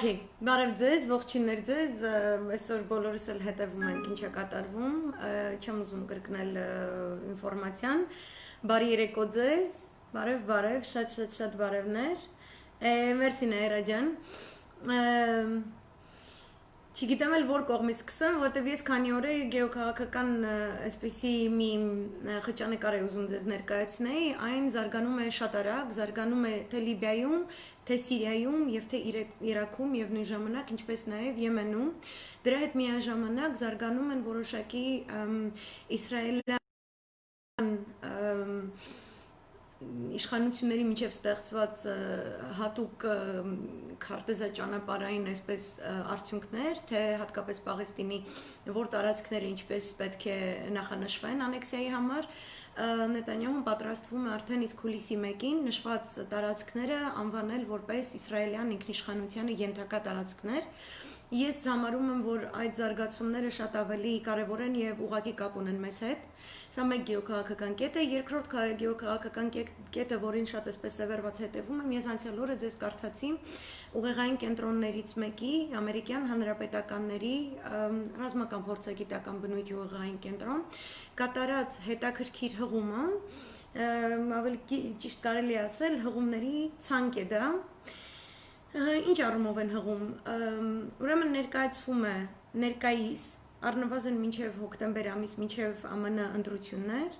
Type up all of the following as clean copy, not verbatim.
Okay, բարև ձեզ, ողջույններ ձեզ, այսօր բոլորս էլ հետևում ենք ինչ է կատարվում, չեմ ուզում կրկնել ինֆորմացիան, բարի երեկո ձեզ, բարև, շատ բարևներ, մերսի Նաիրա ջան, չգիտեմ էլ որ կողմից սկսեմ, որտեվ ես քանի օր է գեոքաղաքական այսպիսի մի խճանկար եմ ուզում ձեզ ներկայացնել, այն զարգանում է շատ արագ, զարգանում է թե Լիբիայում, թե Սիրիայում եւ թե Իրաքում եւ նույն ժամանակ ինչպես նաեւ Եմենում դրա հետ միաժամանակ զարգանում են որոշակի իսրայելյան իշխանությունների միջև ստեղծված հատուկ քարտեզաճանապարհային այսպես արդյունքներ, թե հատկապես Պաղեստինի որ տարածքները ինչպես պետք է նախանշվեն անեքսիայի համար Նետանյահուն պատրաստվում է արդեն իսկ հուլիսի 1-ին նշված տարածքները անվանել որպես իսրայելյան ինքնիշխանությանը ենթակա տարածքներ Ես համարում եմ, որ այդ զարգացումները շատ ավելի կարևոր են եւ ուղղակի կապ ունեն մեզ հետ։ Սա մեկ գեոքաղաքական կետ է, երկրորդ գեոքաղաքական կետը, որին շատ էսպես սևեռված հետևում եմ, ես անցյալ օրը ձեզ կարդացի ուղեղային կենտրոններից մեկի, ամերիկյան հանրապետականների ռազմական փորձագիտական բնույթի ուղեղային կենտրոն, կատարած հետաքրքիր հղումը, ավելի ճիշտ կարելի է ասել, հղումների ցանկ է դա Ինչ առումով են հղում, ուրեմն ներկայացվում է ներկայիս, առնվազն մինչև հոկտեմբեր ամիս, մինչև ԱՄՆ ընտրություններ,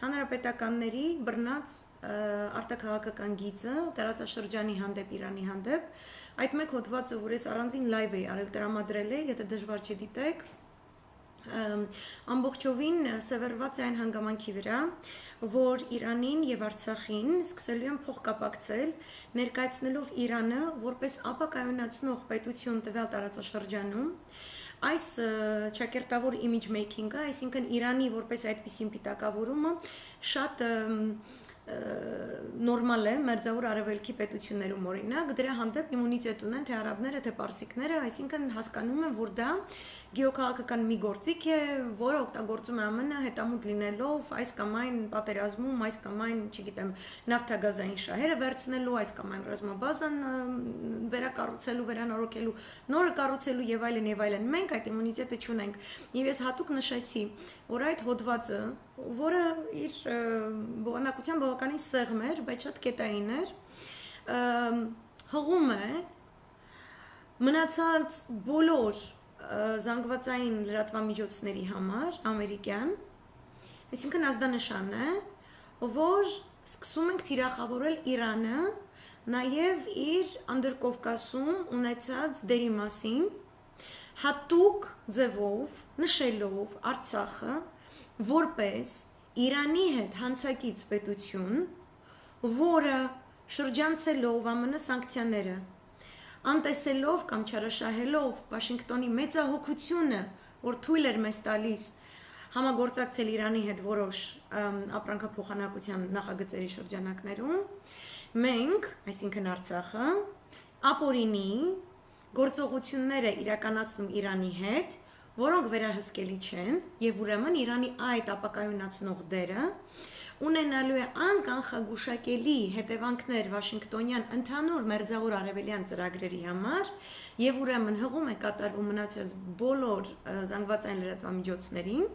հանրապետականների բռնած արտաքաղաքական գիծը, տարածաշրջանի հանդեպ, Իրանի հանդեպ, այդ մեկ հոդվածը, որ ես առանձին լայվ էի արել տրամադրել է, եթե դժվար չդիտեք, ամբողջովին սևեռված է այն հանգամանքի վրա, որ Իրանին եւ Արցախին սկսելու են փոխկապակցել, ներկայացնելով Իրանը որպես ապակայունացնող պետություն տվյալ տարածաշրջանում, այս ճակերտավոր image making-ը, այսինքն Իրանի որպես այդպիսին պիտակավորումը շատ նորմալ է մերձավոր արևելքի պետություններում օրինակ, դրա հանդեպ իմունիտետ ունեն թե արաբները, թե պարսիկները, այսինքն հասկանում են, որ դա գեոքաղաքական մի գործիք է, որը օգտագործում է ԱՄՆ հետամուտ լինելով այս կամ այն պատերազմում, այս կամ այն, չգիտեմ, նավթագազային շահերը վերցնելու, այս կամ այն ռազմաբազան վերակառուցելու, վերանորոգելու, նորը կառուցելու եւ այլն, մենք այդ իմունիտետը չունենք։ Եվ ես հատուկ նշեցի, որ այդ հոդվածը, որը իր բովանդակության բավականին սեղմ էր, բայց շատ կետային էր, հղում է մնացած բոլոր զանգվածային լրատվամիջոցների համար ամերիկյան, այսինքն ազդանշան է, որ սկսում ենք թիրախավորել Իրանը նաև իր Անդրկովկասում ունեցած դերի մասին, հատուկ ձևով նշելով Արցախը որպես Իրանի հետ հանցակից պետություն, որը շրջանցելով ԱՄՆ սանկցիաները, անտեսելով կամ չարաշահելով Վաշինգտոնի մեծահոգությունը, որ թույլ էր մեզ տալիս համագործակցել Իրանի հետ որոշ ապրանքափոխանակության նախագծերի շրջանակներում, մենք, այսինքն Արցախը, ապօրինի գործողությունները իրականացնում Իրանի հետ, որոնք վերահսկելի չեն, եւ ուրեմն Իրանի այդ ապակայունացնող դերը ունենալու է անկանխագուշակելի հետևանքներ Վաշինգտոնյան ընդհանուր մերձավոր արևելյան ծրագրերի համար եւ ուրեմն հղում է կատարվում մնացած բոլոր զանգվածային լրատվամիջոցներին,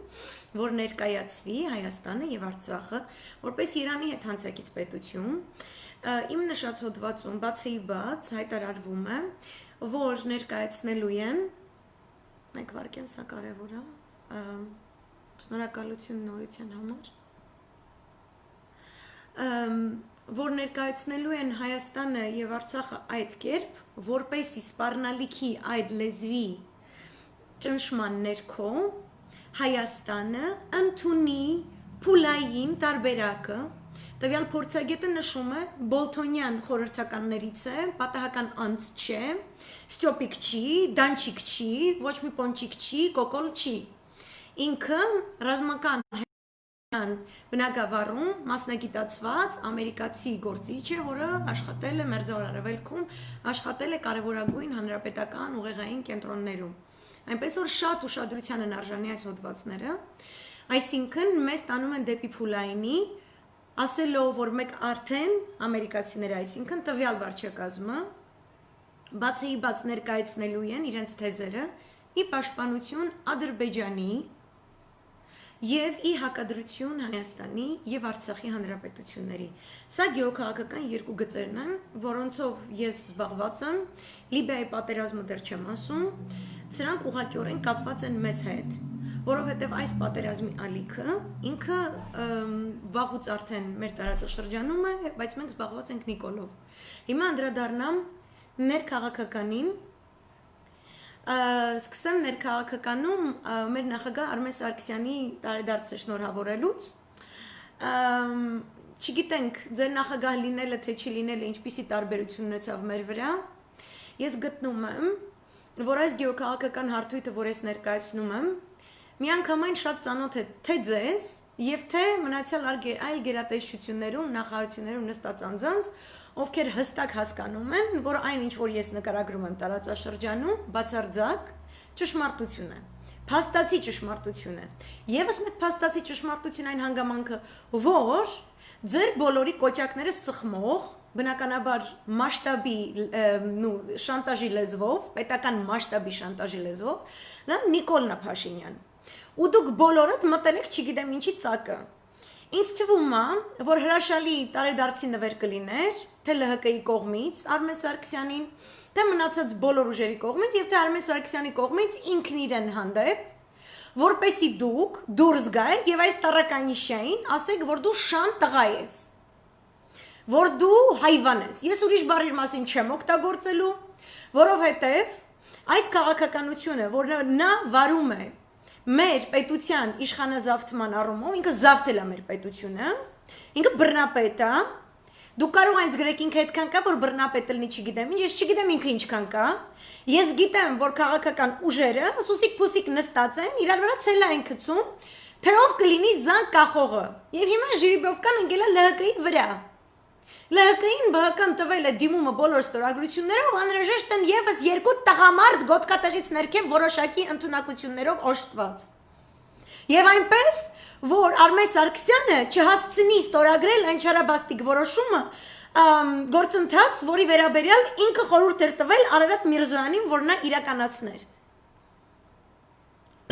որ ներկայացվի Հայաստանը եւ Արցախը որպես Իրանի հետ հանցակից պետություն, իմ նշած հոդվածում բացի բաց հայտարարվում է, որ ներկայացնելու են մեկ վարքյան սա կարևոր է, շնորհակալություն նորության համար որ ներկայացնելու են Հայաստանը եւ Արցախը այդ կերպ, որպեսզի սպառնալիքի այդ լեզվի ճնշման ներքո Հայաստանը ընդունի փուլային տարբերակը Տվյալ փորձագետը նշում է Բոլթոնյան խորհրդականներից է, պատահական անձ չէ, ստյոպիկ չի, դանչիկ չի, ոչ մի պոնչիկ չի, կոկոլ չի։ Ինքը ռազմական բնակավարում մասնագիտացված ամերիկացի գործիչ է, որը աշխատել է Մերձավոր Արևելքում, աշխատել է կարևորագույն հանրապետական ուղեղային կենտրոններում։ Այնպես որ շատ ուշադրության են արժանի այս հոդվածները, այսինքն մեզ տանում են դեպի փուլայինի, ասելով, որ մեկ արդեն ամերիկացիները, այսինքն տվյալ վարչակազմը, բացի բաց ներկայացնելու են իրենց թեզերը ի պաշտպանություն Ադրբեջանի եւ ի հակադրություն Հայաստանի եւ Արցախի հանրապետությունների։ Սա գեոքաղաքական երկու գծերն են, որոնցով ես զբաղված եմ, Լիբիայի պատերազմը դեռ չեմ ասում, սրանք ուղղակիորեն կապված են մեզ հետ, որովհետեւ այս պատերազմի ալիքը ինքը վաղուց արդեն մեր տարածաշրջանում է, բայց մենք զբաղված ենք Նիկոլով։ Հիմա անդրադառնամ ներքաղաքականին, սկսեմ ներքաղաքականում մեր նախագահ Արմեն Սարգսյանի տարեդարձը շնորհավորելուց, չգիտենք ձեր նախագահ լինելը թե չլինելը ինչպիսի տարբերություն ունեցավ մեր վրա, ես գտնում եմ, որ այս գեոքաղաքական հարթույթը, որ ես ներկայացնում եմ, միանգամայն շատ ծանոթ է թե ձեզ եւ թե մնացյալ այլ գերատեսչություններում, նախարարություններում նստած անձանց, ովքեր հստակ հասկանում են, որ այն ինչ որ ես նկարագրում եմ տարածաշրջանում, բացարձակ ճշմարտություն է, փաստացի ճշմարտություն է։ Եվս մեկ փաստացի ճշմարտություն այն հանգամանքը, որ ձեր բոլորի կոճակները սխմող, բնականաբար մասշտաբի շանտաժի լեզվով, պետական մասշտաբի շանտաժի լեզվով, նա Նիկոլ Փաշինյան։ Ու դուք բոլորդ մտել եք չգիտեմ ինչի ծակը։ Ինձ թվում է, որ հրաշալի տարեդարձի նվեր կլիներ, թե ԼՀԿ-ի կողմից Արմեն Սարգսյանին, թե մնացած բոլոր ուժերի կողմից եւ թե Արմեն Սարգսյանի կողմից ինքն իրեն հանդեպ, որպեսի դուք դուրս գայք եւ այս տարականիշային ասեք, որ դու շան տղա ես, որ դու հայվան ես։ Ես ուրիշ բառի մասին չեմ օգտագործելու, որովհետեւ այս քաղաքականությունը, որ նա վարում է մեր պետության իշխանազավթման առումով, ինքը զավթել է մեր պետությունը, ինքը բռնապետ է, դուք կարող այնց գրեք ինքը այդքան կա, որ բռնապետ լինի, չգիտեմ ինչ, ես չգիտեմ ինքը ինչքան կա, ես գիտեմ, որ քաղաքական ուժերը սուսիկ-փուսիկ նստած են, իրար վրա ցելա են գցում, թե ով կլինի զանգ կախողը, եւ հիմա ժիրիբովկան ընկել է ԼՀԿ-ի վրա։ ԼՀԿ-ին ԲՀԿ-ն տվել է դիմումը բոլոր ստորագրություններով, անհրաժեշտ են եւս երկու տղամարդ գոտկատեղից ներքև որոշակի ընդունակություններով օժտված։ Եվ այնպես, որ Արմեն Սարգսյանը չհասցնի ստորագրել այն չարաբաստիկ որոշումը գործընթաց, որի վերաբերյալ ինքը խորհուրդ էր տվել Արարատ Միրզոյանին, որ նա իրականացներ։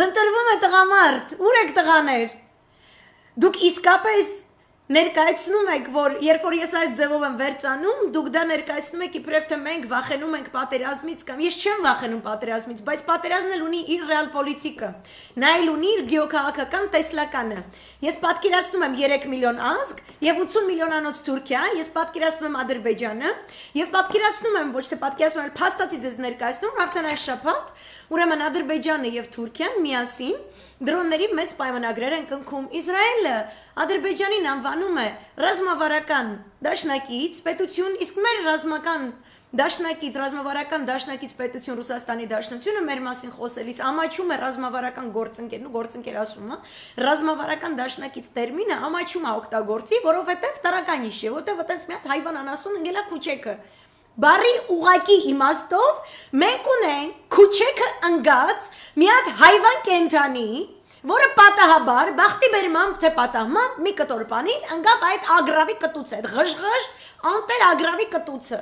Փնտրվում է տղամարդ, ուր եք տղաներ։ Դուք իսկապես ներկայացնում եք, որ երբ որ ես այս ձևով եմ վերցանում, դուք դա ներկայացնում եք իբրև թե մենք վախենում ենք պատերազմից կամ ես չեմ վախենում պատերազմից, բայց պատերազմն էլ ունի իր ռեալ պոլիտիկը, նա էլ ունի իր գեոքաղաքական տեսլականը։ Ես պատկերացնում եմ 3 միլիոն ազգ եւ 80 միլիոնանոց Թուրքիա, ես պատկերացնում եմ Ադրբեջանը եւ պատկերացնում եմ, ոչ թե պատկերացնում, այլ փաստացի ձեզ ներկայացնում, արդեն այս շաբաթ, ուրեմն Ադրբեջանը եւ Թուրքիան միասին դրոնների մեծ պայմանագրեր են կնքում։ Իսրայելը Ադրբեջանին անվանում է ռազմավարական դաշնակից պետություն, իսկ մեր ռազմավարական դաշնակից պետություն Ռուսաստանի Դաշնությունը մեր մասին խոսելիս ամաչում է ռազմավարական գործընկեր ասում է, ռազմավարական դաշնակից տերմինը ամաչում է օգտագործի, որովհետև տարականիշ է, որտեղ այտենց մի հատ հայվան անասուն ընկելա քուչեքը։ Բարի ուղակի իմաստով մենք ունենք քուչեքը ընկած մի հատ հայվան կենթանի, որը պատահաբար բախտի բերմամբ թե պատահմամբ մի կտոր պանին ընկավ այդ ագրավի կտուցը, այդ ղժղժ անտեր ագրավի կտուցը։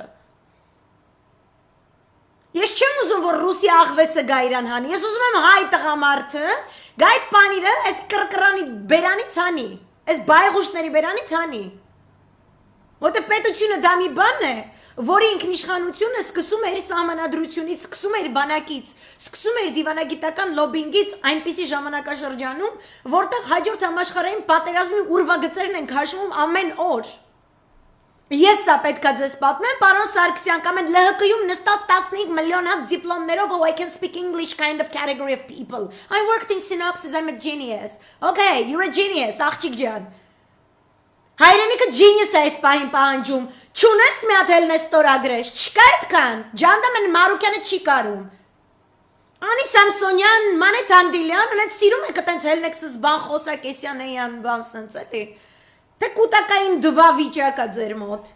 Ես չեմ ուզում, որ Ռուսիա աղվեսը գա իրան հանի, ես ուզում եմ հայ տղամարդը գա այդ պանիրը այս կրկրանի բերանից հանի, այս բայղուշների բերանից հանի։ Որտե պետությունը դա մի բան է, որի ինքնիշխանությունը սկսում է իր սահմանադրությունից, սկսում է իր բանակից, սկսում է իր դիվանագիտական լոբինգից այնպիսի ժամանակաշրջանում, որտեղ հաջորդ համաշխարհային պատերազմի ուրվագծերն են քաշվում ամեն օր։ Ես սա պետքա ձեզ պատմեմ, պարոն Սարգսյան, կամ են ԼՀԿ-ում նստած 15 միլիոն հատ դիպլոմներով, oh, I can speak English kind of category of people. I worked in synopsis, I'm a genius. Okay, you're a genius, աղջիկ ջան։ Հայրենիքը genius է այս պահին պահանջում, չունես մի հատ հելն է ստորագրես, չկա այդքան, Ջանդամեն Մարուկյանը չի կարում։ Անի Սամսոնյան, Մանե Թանդիլյան, ունեն սիրում եք այտենց հելնեքսս բան Խոսակեսյանեյան բան սենց էլի։ Թե կուտակային դվա վիճակ է ձեր մոտ։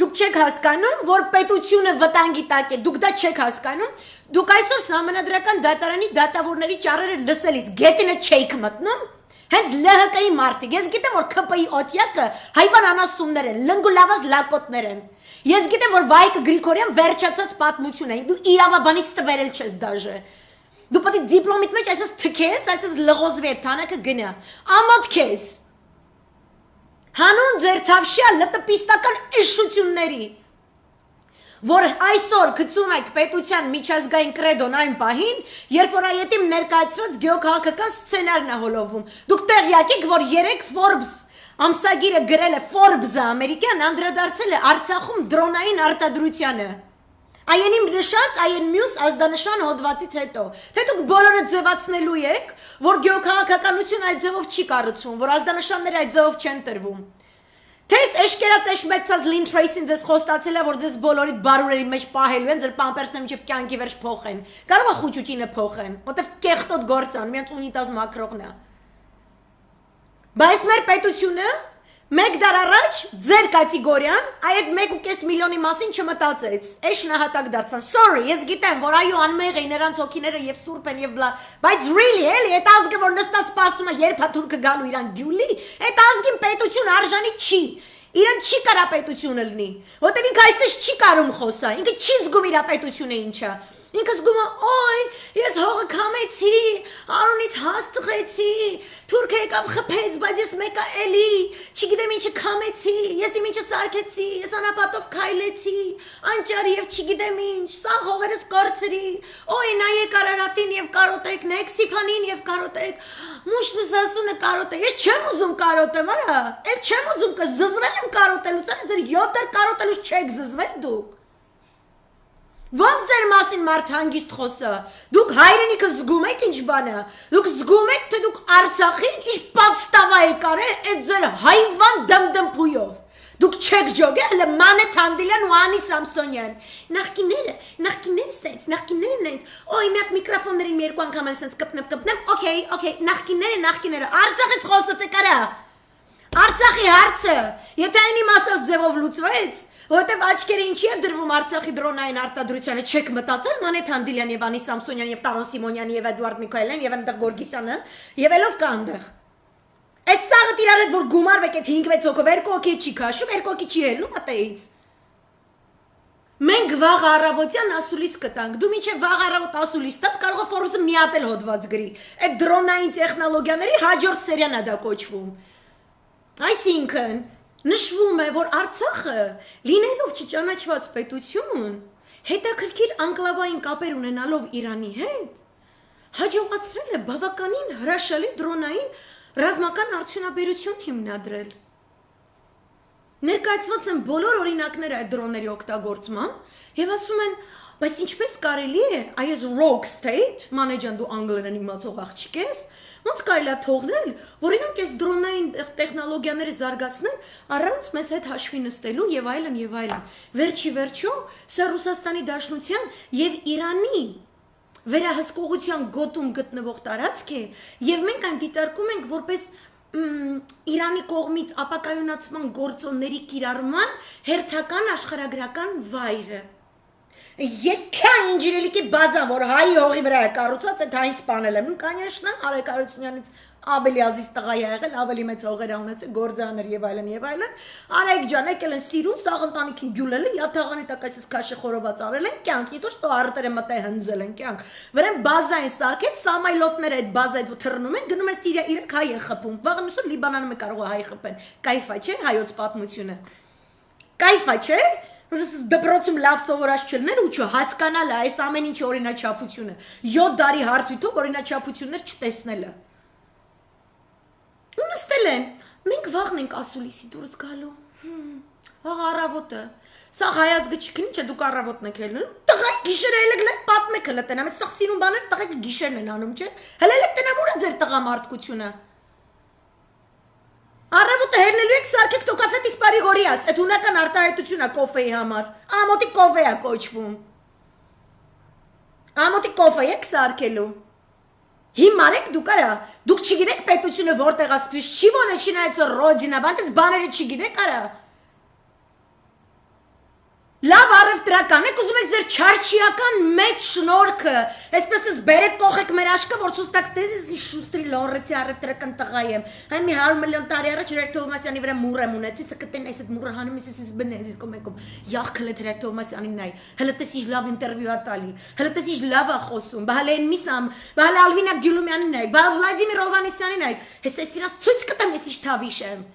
Դուք չեք հասկանում, որ պետությունը վտանգի տակ է, դուք դա չեք հասկանում, դուք այսօր սահմանադրական դատարանի դատավորների ճառերը լսելիս գետինը չեք մտնում, Հենց ԼՀԿ-ի մարդիկ, ես գիտեմ որ ՔՊ-ի օտյակը հայվան անասուններ են, լնգուլավազ լակոտներ են։ Ես գիտեմ որ Վայկը Գրիգորյան վերջացած պատմություն է, դու իրավաբանից տվերել չես դաժե։ Դու պետք է դիպլոմիդ մեջ այսպես թքես, այսպես լղոզվի այդ թանակը գնա։ Ամոթ քեզ։ Հանուն ձեր թավշյա լտպիստական իշխությունների որ այսօր գցում եք պետության միջազգային կրեդոն այն պահին, երբ որ այետիմ ներկայացրած գեոքաղաքական սցենարն է հոլովում։ Դուք տեղյակ եք, որ 3 Forbes ամսագիրը գրել է Forbes-ը ամերիկյան անդրադարձել է Արցախում դրոնային արտադրությանը։ Այն իմ նշած, այն մյուս ազդանշան հոդվածից հետո։ Թե դուք բոլորը ձևացնելու եք, որ գեոքաղաքականություն այդ ձևով չի կառուցվում, որ ազդանշանները այդ ձևով չեն տրվում։ Թես էշկերած էշ մեծած Lynn Tracy-ն ձեզ խոստացել է, որ ձեզ բոլորիդ բարուրերի մեջ պահելու են, ձեր պամպերսները մինչև կյանքի վերջ փոխեն։ Կարող է խուճուճինը փոխեն, որտեվ կեղտոտ գործան, միած ունիտազ մակրողն է։ Բայց մեր պետությունը մեկ դար առաջ ձեր կատեգորիան այդ 1.5 միլիոնի մասին չմտածեց։ Էշ նահատակ դարձան։ Sorry, ես գիտեմ, որ այո անմեղ է նրանց հոգիները եւ սուրբ են եւ բլա, բայց really, էլի, այդ ազգը որ նստած սպասում է երբ է թուրքը գալու իրան գյուլի, այդ ազգին պետություն արժանի չի։ Իրան չի կարա պետությունը լինի, որտեղ ինքը այսպես չի կարում խոսա, ինքը չի զգում իր պետությունը ինչա։ Ինքը զգում է, օй, ես հողը քամեցի, Արոնից հաստղեցի, թուրքը եկավ խփեց, բայց ես մեկը էլի, չգիտեմ ինչը քամեցի, ես իմ ինչը սարքեցի, ես անապատով քայլեցի, անճար եւ չգիտեմ ինչ, սա հողերս կորցրի, օй, նայեք Արարատին եւ կարոտեք, նայեք Սիփանին եւ կարոտեք, մուշտս ասում է կարոտե, ես չեմ ուզում կարոտեմ, արա, էլ չեմ ուզում կզզվել եմ կարոտելուց, ձեր 7 կարոտելուց չեք զզվել դուք։ Ոնց ձեր մասին մարդ հանգիստ խոսա, դուք հայրենիքը զգում եք ինչ բան է, դուք զգում եք, թե դուք Արցախին ինչ պատստավա եք արել այդ ձեր հայվան դմդմփույով, դուք չեք ջոգել Մանե Թանդիլյան ու Անի Սամսոնյան, նախկինները սենց, նախկիններն են, օй մի հատ միկրոֆոններին մի երկու անգամ էլ սենց կպնեմ, օքեյ, նախկինները, Արցախից խոսացեք արա, Արցախի հարցը, եթե այն իմ ասած ձևով լուծվեց, որտեվ աչքերը ինչի է դրվում Արցախի դրոնային արտադրությանը, չեք մտածել Մանե Թանդիլյան եւ Անի Սամսոնյան եւ Տարոն Սիմոնյան եւ Էդուարդ Միքայելյան եւ այնտեղ Գորգիսյանը եւ ելով կա այնտեղ։ Այդ սաղը իրար հետ որ գումարվեք այդ 5-6 հոգով, 2 հոգի չի քաշում, 2 հոգի չի ելնում ատեից։ Մենք վաղ առավոտյան ասուլիս կտանք, դու մինչև վաղ առավոտ ասուլիս տաս կարող է Forbes-ը մի հատ էլ հոդված գրի։ Այդ դրոնային տեխնոլոգիաների հաջորդ սերիան է դա կոչվում։ Այսինքն նշվում է, որ Արցախը լինելով չճանաչված պետություն, հետաքրքիր անկլավային կապեր ունենալով Իրանի հետ, հաջողացրել է բավականին հրաշալի դրոնային ռազմական արդյունաբերություն հիմնադրել։ Ներկայացված են բոլոր օրինակները այդ դրոնների օգտագործման եւ ասում են, բայց ինչպես կարելի է, այս rogue state, մանեջան դու անգլերեն իմացող աղջիկ ես, ոնց կարելի է թողնել, որ իրանք այս դրոնային տեխնոլոգիաները զարգացնեն առանց մեզ հետ հաշվի նստելու եւ այլն եւ այլն։ Վերջի վերջո, սա Ռուսաստանի Դաշնության եւ Իրանի վերահսկողության գոտում գտնվող տարածք է եւ մենք այն դիտարկում ենք որպես Իրանի կողմից ապակայունացման գործոնների կիրառման հերթական աշխարհագրական վայրը։ Եկա ինժիրելիքի բազան, որ հայի հողի վրա է կառուցած, այդ հային սպանել եմ, կանյաշնա, Արեգ Հարությունյանից ավելի ազիզ տղա է եղել, ավելի մեծ հողեր ունեցել, գործաներ եւ այլն, Արեգ ջան, եկել են սիրուն, սաղ ընտանիքին գյուլել, յաթաղանի տակ այսպես քաշը խորոված արել են, կյանք, նիտոշ տո արտերը մտե հնձել են, կյանք, վրան բազային սարքեց, սամայլոտները այդ բազայից թռնում են, գնում են Սիրիա, իրենք հայ է խփում, վաղը մյուսը Լիբանանում է կարող է հայ խփեն, կայֆա չէ հայոց պատմությունը, կայֆա չէ դպրոցում լավ սովորած չլներ ու չհասկանալ այս ամեն ինչի օրինաչափությունը 7 տարի հարցույթով օրինաչափություններ չտեսնելը ու նստել են մենք վաղն ենք ասուլիսի դուրս գալու վաղ առավոտը սա հայազգը չքնի չէ դուք առավոտն եք ելնելու տղայք գիշերը ելեք պատմեք հլը տնամ այդ սա սիրուն բաներ տղայք գիշերն են անում չէ հլը ելեք տնամ ուր է ձեր տղամարդկությունը Առավոտը հերնելու եք սարքեք տոկաֆետիս պարիգորիաս, այդ հունական արտահայտություն է կոֆեի համար, ամոտի կոֆե է կոչվում, ամոտի կոֆե եք սարքելու, հիմար եք դուք արա, դուք չգիտեք պետությունը որտեղ ասկվիշ, չի ոն է չինայցը ռոդինա, բանտից բաները չգիտեք արա, Լավ առևտրական եք, ուզում եք ձեր չարչիական մեծ շնորհքը, այսպես էս բերեք կողեք մեր աշկը, որ ցույց տաք դեզի շուստրի լորեցի առևտրական տղա եմ։ Այն մի 100 միլիոն տարի առաջ Հրեր Թովմասյանի վրա մուռ եմ ունեցի, սկտեն այս այդ մուռը հանում ես բնես կոմեկում։ Յախքել է Հրեր Թովմասյանին նայ։ Հələ տեսի լավ ինտերվյու ա տալի։ Հələ տեսի լավ ա խոսում։ Բահալե միսամ, բահալե Ալվինա Գյուլումյանին նայ, բա Վլադիմիր Հովանեսյանին նայ։ Հես էս իրաց ցույց կտամ ես իշ թավիշ եմ։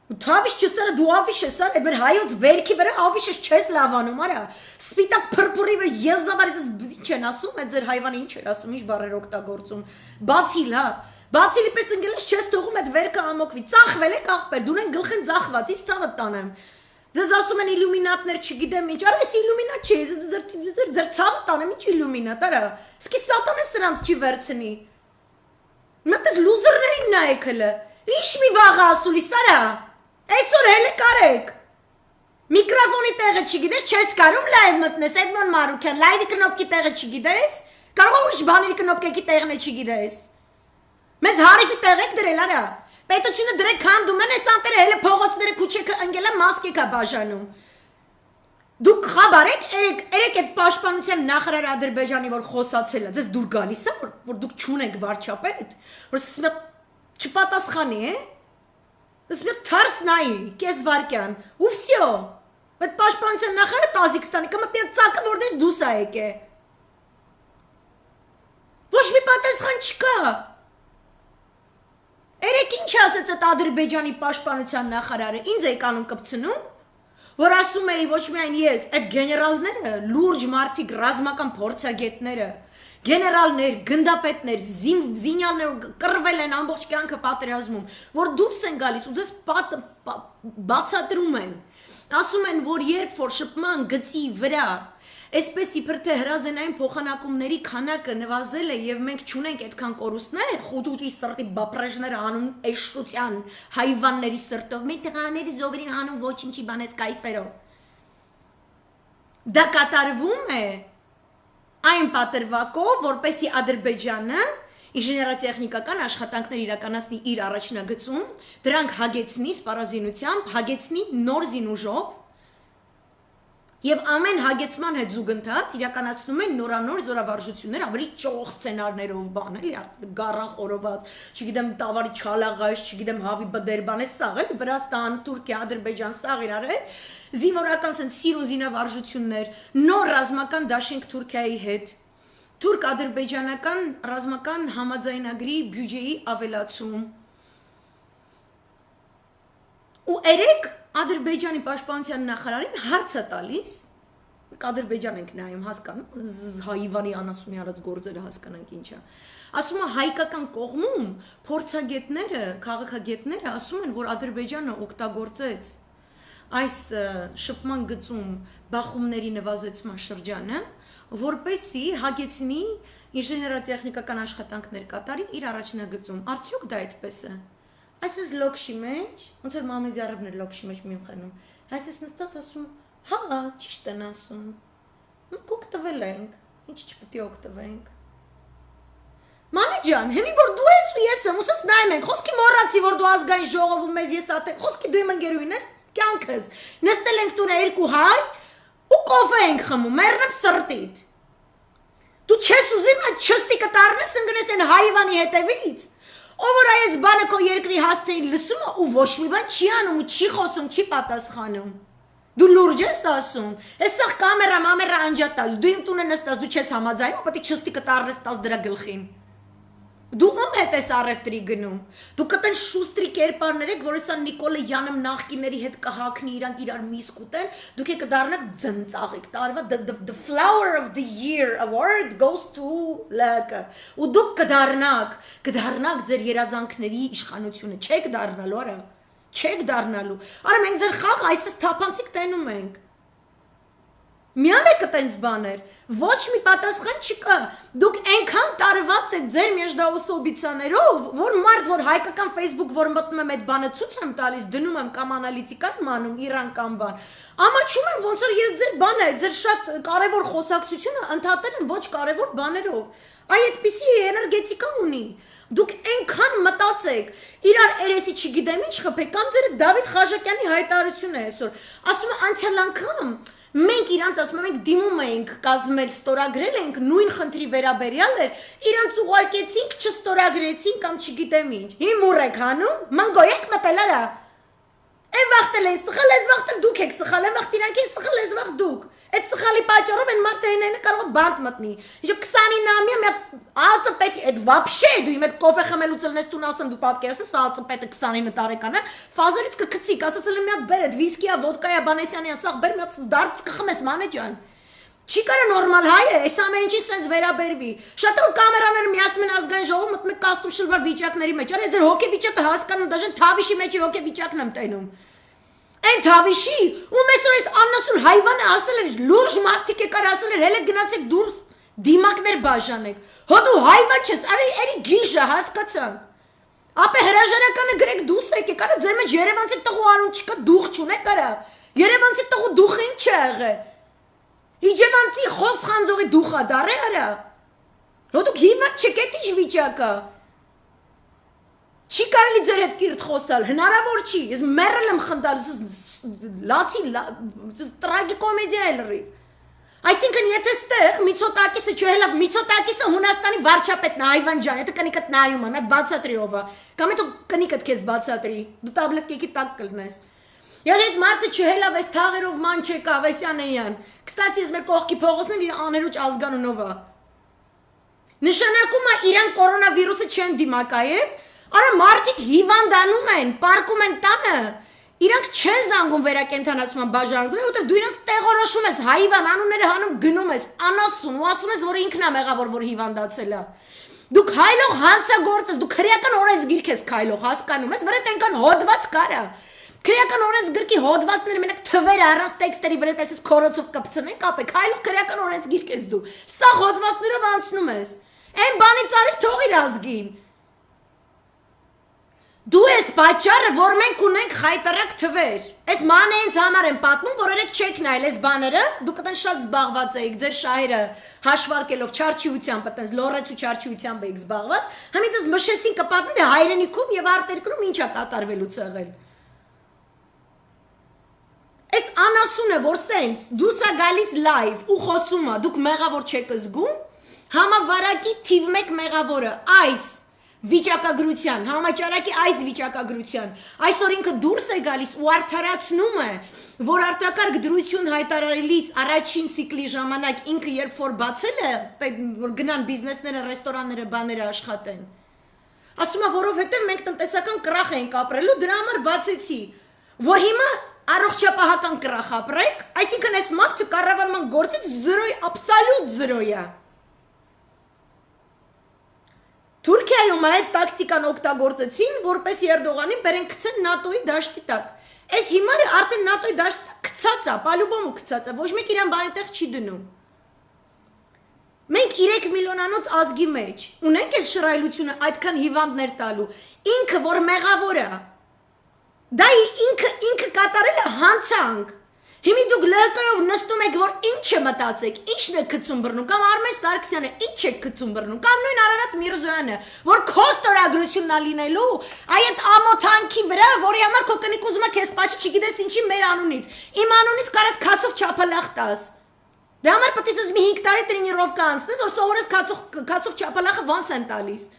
Թավիշ չսարը դու ավիշ ես արա, բեր հայոց վերքի վրա ավիշ ես չես լավանում, արա։ Սպիտակ փրփուրի վրա եզավարից ինչ են ասում, այդ ձեր հայվանը ինչ էր ասում, ինչ բառեր օգտագործում։ Բացիլ, հա։ Բացիլի պես ընկելես չես թողում այդ վերքը ամոկվի։ Ծախվել եք աղբեր, դու են գլխեն ծախված, իս ցավը տանեմ։ Ձեզ ասում են իլյումինատներ, չգիտեմ ինչ, արա, էս իլյումինատ չի, ձեր ցավը տանեմ, ինչ իլյումինատ, արա։ Սկի սատանը սրանց չի վերցնի։ Մտես լուզերներին նայեք հələ։ Ինչ մի վաղ ասուլիս, արա։ Այսօր հələ կարեք։ Միկրոֆոնի տեղը չգիտես, չես կարում լայվ մտնես, Էդմոն Մարուկյան, լայվի կնոպկի տեղը չգիտես, կարող ուրիշ բաների կնոպկեքի տեղն է չգիտես։ Մեզ հարիվի տեղ եք դրել, արա։ Պետությունը դրեք քանդում են, այս անտերը հələ փողոցները քուչեքը ընկել է մասկեք է բաժանում։ Դուք խաբար եք, երեք այդ պաշտպանության նախարար Ադրբեջանի, որ խոսացել է, ձեզ դուր գալիս է, որ դուք չունեք վարչապետ, որ չպատասխանի է։ Սմետ թարս նայի, կես վարկյան, ու վսյո, այդ պաշպանության նախարը Տազիկստանի, կմտնի այդ ծակը որդես դուս ա եք է։ Ոչ մի պատասխան չկա։ Երեք ինչ ասեց այդ Ադրբեջանի պաշտպանության նախարարը, ինձ էի կանոն կպցնում, որ ասում էի ոչ միայն ես, այդ գեներալները, լուրջ մարդիկ, ռազմական փորձագետները, գեներալներ, գնդապետներ, զինյալներ կռվել են ամբողջ կյանքը պատերազմում, որ դուրս են գալիս ու ձեզ բացատրում են, ասում են, որ երբ որ շփման գծի վրա Այսպես իբր թե հրազենային փոխանակումների քանակը նվազել է եւ մենք չունենք այդքան կորուստներ, խոճուճի սրտի բապրեժները անում էշրության հայվանների սրտով, մեր տղաների զովերին անում ոչինչի բանես կայֆերով։ Դա կատարվում է այն պատրվակով, որպեսի Ադրբեջանը ինժեներատեխնիկական աշխատանքներ իրականացնի իր առաջնագծում, դրանք հագեցնի սպառազինությամբ, հագեցնի նոր զինուժով Եվ ամեն հագեցման հետ զուգընթաց իրականացնում են նորանոր զորավարժություններ, ավելի ճոխ սցենարներով բան, էլի, գառան խորոված, չգիտեմ, տավարի չալաղայց, չգիտեմ, հավի բդերբան է սաղ, էլի, Վրաստան, Թուրքիա, Ադրբեջան, սաղ իրար է, զինվորական սենց սիրուն զինավարժություններ, նոր ռազմական դաշինք Թուրքիայի հետ, թուրք-ադրբեջանական ռազմական համաձայնագրի բյուջեի ավելացում։ Ու երեք Ադրբեջանի պաշտպանության նախարարին հարց է տալիս, Ադրբեջան ենք նայում, հասկանում, հայվանի անասունի արած գործերը հասկանանք ինչ է։ Ասում է հայկական կողմում փորձագետները, քաղաքագետները ասում են, որ Ադրբեջանը օգտագործեց այս շփման գծում բախումների նվազեցման շրջանը, որպեսզի հագեցնի ինժեներատեխնիկական աշխատանքներ կատարի իր առաջնագծում։ Արդյոք դա այդպես է։ Այսպես լոքշի մեջ, ոնց որ Մամեդյարովն է լոքշի մեջ մի խնում։ Այսպես նստած ասում, հա, ճիշտ են ասում։ Մենք օգտվել ենք, ինչ չպետք է օգտվենք։ Մանե ջան, հիմի որ դու ես ու ես եմ, ուսած նայում ենք, խոսքի մոռացի, որ դու ազգային ժողովում ես, ես ատե, խոսքի դու իմ ընկերուհին ես, կյանքս։ Նստել ենք տունը երկու հայ ու կոֆե ենք խմում, մեռնեմ սրտիդ։ Դու չես ուզում այդ չստիկը տառնես ընկնես այն հայվանի հետևից։ Ով որ այս բանը քո երկրի հասցեին լսում է ու ոչ մի բան չի անում ու չի խոսում, չի պատասխանում։ Դու լուրջ ես ասում։ Այսեղ կամերա, մամերա անջատած, դու իմ տունը նստած, դու չես համաձայնում, պետք է չստիկը տառնես տաս դրա գլխին։ Դու ում հետ ես առևտրի գնում։ Դու կտեն շուստրի կերպարներ եք, որ հեսա Նիկոլը Յանում նախկիների հետ կհակնի իրանք իրար միսկ ուտեն, դուք եք կդառնաք ձնծաղիկ, տարվա the flower of the year award goes to լակը։ Ու դուք կդառնաք ձեր երազանքների իշխանությունը, չեք դառնալու, արա, չեք դառնալու։ Արա մենք ձեր խաղ այսպես թափանցիկ տենում ենք։ Միան եք տենց բաներ, ոչ մի պատասխան չկա, դուք այնքան տարված եք ձեր մեջդաուսոբիցաներով, որ մարդ, որ հայկական Facebook, որ մտնում եմ այդ բանը ցույց եմ տալիս, դնում եմ կամ անալիտիկա եմ անում, Իրան կամ բան, ամաչում եմ ոնց որ ես ձեր բանը, ձեր շատ կարևոր խոսակցությունը ընդհատել եմ ոչ կարևոր բաներով, Այ այդպիսի էներգետիկա ունի։ Դուք այնքան մտածեք, իրար երեսի չգիտեմ ինչ խփեք, կամ ձեր Դավիթ Խաչատյանի հայտարարությունն է այսօր։ Ասում է անցյալ անգամ մենք իրանց ասում ենք դիմում ենք կազմել, ստորագրել ենք նույն խնդրի վերաբերյալ էր, իրանց ուղարկեցինք, չստորագրեցին կամ չգիտեմ ինչ։ Հիմուր եք հանում, մնգոյ եք մտել արա։ Այն վախտել են սխալ, այս վախտել դուք եք սխալ, այն վախտ իրանք են սխալ, այս վախտ դուք։ Այդ սխալի պատճառով են մարդը հենայինը կարող է բանտ մտնի։ Ինչ 29-ամյա մի ածը պետք է, այդ վաբշե դու իմ այդ կոֆե խմելուց լնես տուն ասեմ դու պատկերացնում ես ածը պետը 29 տարեկան է, ֆազերից կգցիկ, ասես էլ մի հատ բեր այդ վիսկիա, ոդկայա, բանեսյանիա, սաղ բեր մի հատ դարձ կխմես մանե ջան։ Չի կարա նորմալ հայ է, այս ամեն ինչի սենց վերաբերվի։ Շատ որ կամերաները միացնում են ազգային ժողովում, մտնում եք կաստրում շլվար վիճակների մեջ, արի ձեր հոգե վիճակը հասկանում, դաժան թավիշի մեջի հոգե վիճակն եմ տենում։ Այն թավիշի, ում այսօր այս աննասուն հայվանը ասել էր, լուրջ մարդիկ եկար ասել էր, հելը գնացեք դուրս դիմակներ բաժանեք։ Հո դու հայվա չես, արի երի գիժը հասկացանք։ Ապե հրաժարականը գրեք դուս եկեք, արա ձեր մեջ Երևանցի տղու արուն չկա, դուխ չունեք արա։ Երևանցի տղու դուխը ինչ է եղել։ Իջևանցի խոս խանձողի դուխա դարե արա։ Հո դուք հիմա չեք այդ ինչ վիճակը։ Չի կարելի ձեր հետ կիրթ խոսալ, հնարավոր չի, ես մեռել եմ խնդալ, լացի, տրագիկոմեդիա է լրի։ Այսինքն եթե ստեղ Միցոտակիսը չհելա, Միցոտակիսը Հունաստանի վարչապետն է, Այվան ջան, եթե կնիկդ նայում է, մեկ բացատրի ով է, կամ հետո կնիկդ քեզ բացատրի, դու տաբլետկեքի տակ կլնես։ Եթե այդ մարդը չհելավ այս թաղերով Մանչեկ Ավեսյանեյան, կստացի ես մեր կողքի փողոցն իր աներուճ ազգանունով է։ Նշանակում է իրան կորոնավիրուսը չեն դիմակայել, արա մարդիկ հիվանդանում են, պարկում են տանը, իրանք չեն զանգում վերակենդանացման բաժանումները, որտեղ դու իրանք տեղորոշում ես, հայվան անունները հանում գնում ես, անասուն ու ասում ես, որ ինքն է մեղավոր, որ հիվանդացել է։ Դու քայլող հանցագործ ես, դու քրեական օրենսգիրք ես քայլող, հասկանում ես, վրա տենկան հոդված կարա։ Քրեական օրենսգիրքի հոդվածները մենակ թվեր առանց տեքստերի վրա տեսես քորոցով կպցնեն, կապե, քայլող քրեական օրենսգիրք ես դու։ Սա հոդվածներով անցնում ես։ Այն բանից արի թող իր ազգին։ Դու ես պատճառը, որ մենք ունենք խայտարակ թվեր։ Այս մանե ինձ համար են պատմում, որ երեք չեք նայել այս բաները, դուք այդպես շատ զբաղված եք, ձեր շահերը հաշվարկելով չարչիությամբ, այդպես լորեց ու չարչիությամբ եք զբաղված, համից ես մշեցին կպատմի դե հայրենիքում եւ արտերկրում ինչ է կատարվելուց եղել։ Այս անասունը, որ սենց դուս է գալիս լայվ ու խոսում է, դուք մեղավոր չեք զգում, համավարակի թիվ 1 մեղավորը այս վիճակագրության, համաճարակի այս վիճակագրության, այսօր ինքը դուրս է գալիս ու արդարացնում է, որ արտակարգ դրություն հայտարարելիս առաջին ցիկլի ժամանակ ինքը երբ որ բացել է, որ գնան բիզնեսները, ռեստորանները, բաները աշխատեն։ Ասում է, որովհետև մենք տնտեսական կրախ ենք ապրելու, դրա համար բացեցի, որ հիմա առողջապահական կրախ ապրեք, այսինքն այս մարդը կառավարման գործից 0 աբսոլյուտ 0 է։ Թուրքիայում այդ տակտիկան օգտագործեցին, որպես Երդողանին բերեն գցեն ՆԱՏՕ-ի դաշտի տակ։ Այս հիմարը արդեն ՆԱՏՕ-ի դաշտի տակ գցած է, պալյուբոմու գցած է, ոչ մեկ իրան բանի տեղ չի դնում։ Մենք 3 միլիոնանոց ազգի մեջ ունենք այդ շռայլությունը այդքան հիվանդներ տալու։ Ինքը որ մեղավոր է, դա ինքը կատարել է հանցանք։ Հիմի դուք լեհկայով նստում եք, որ ինչ մտածեք, ինչն է գցում բռնում, կամ Արմեն Սարգսյանը ինչ է գցում բռնում, կամ նույն Արարատ Միրզոյանը, որ քո ստորագրությունն է լինելու, այդ ամոթանքի վրա, որի համար քո կնիկ ուզում է քեզ պատճի, չգիտես ինչի մեր անունից, իմ անունից կարած քացով չափալախ տաս։ Դե համար պետք է մի 5 տարի տրենիրովկա անցնես, որ սովորես քացով չափալախը ոնց են տալիս։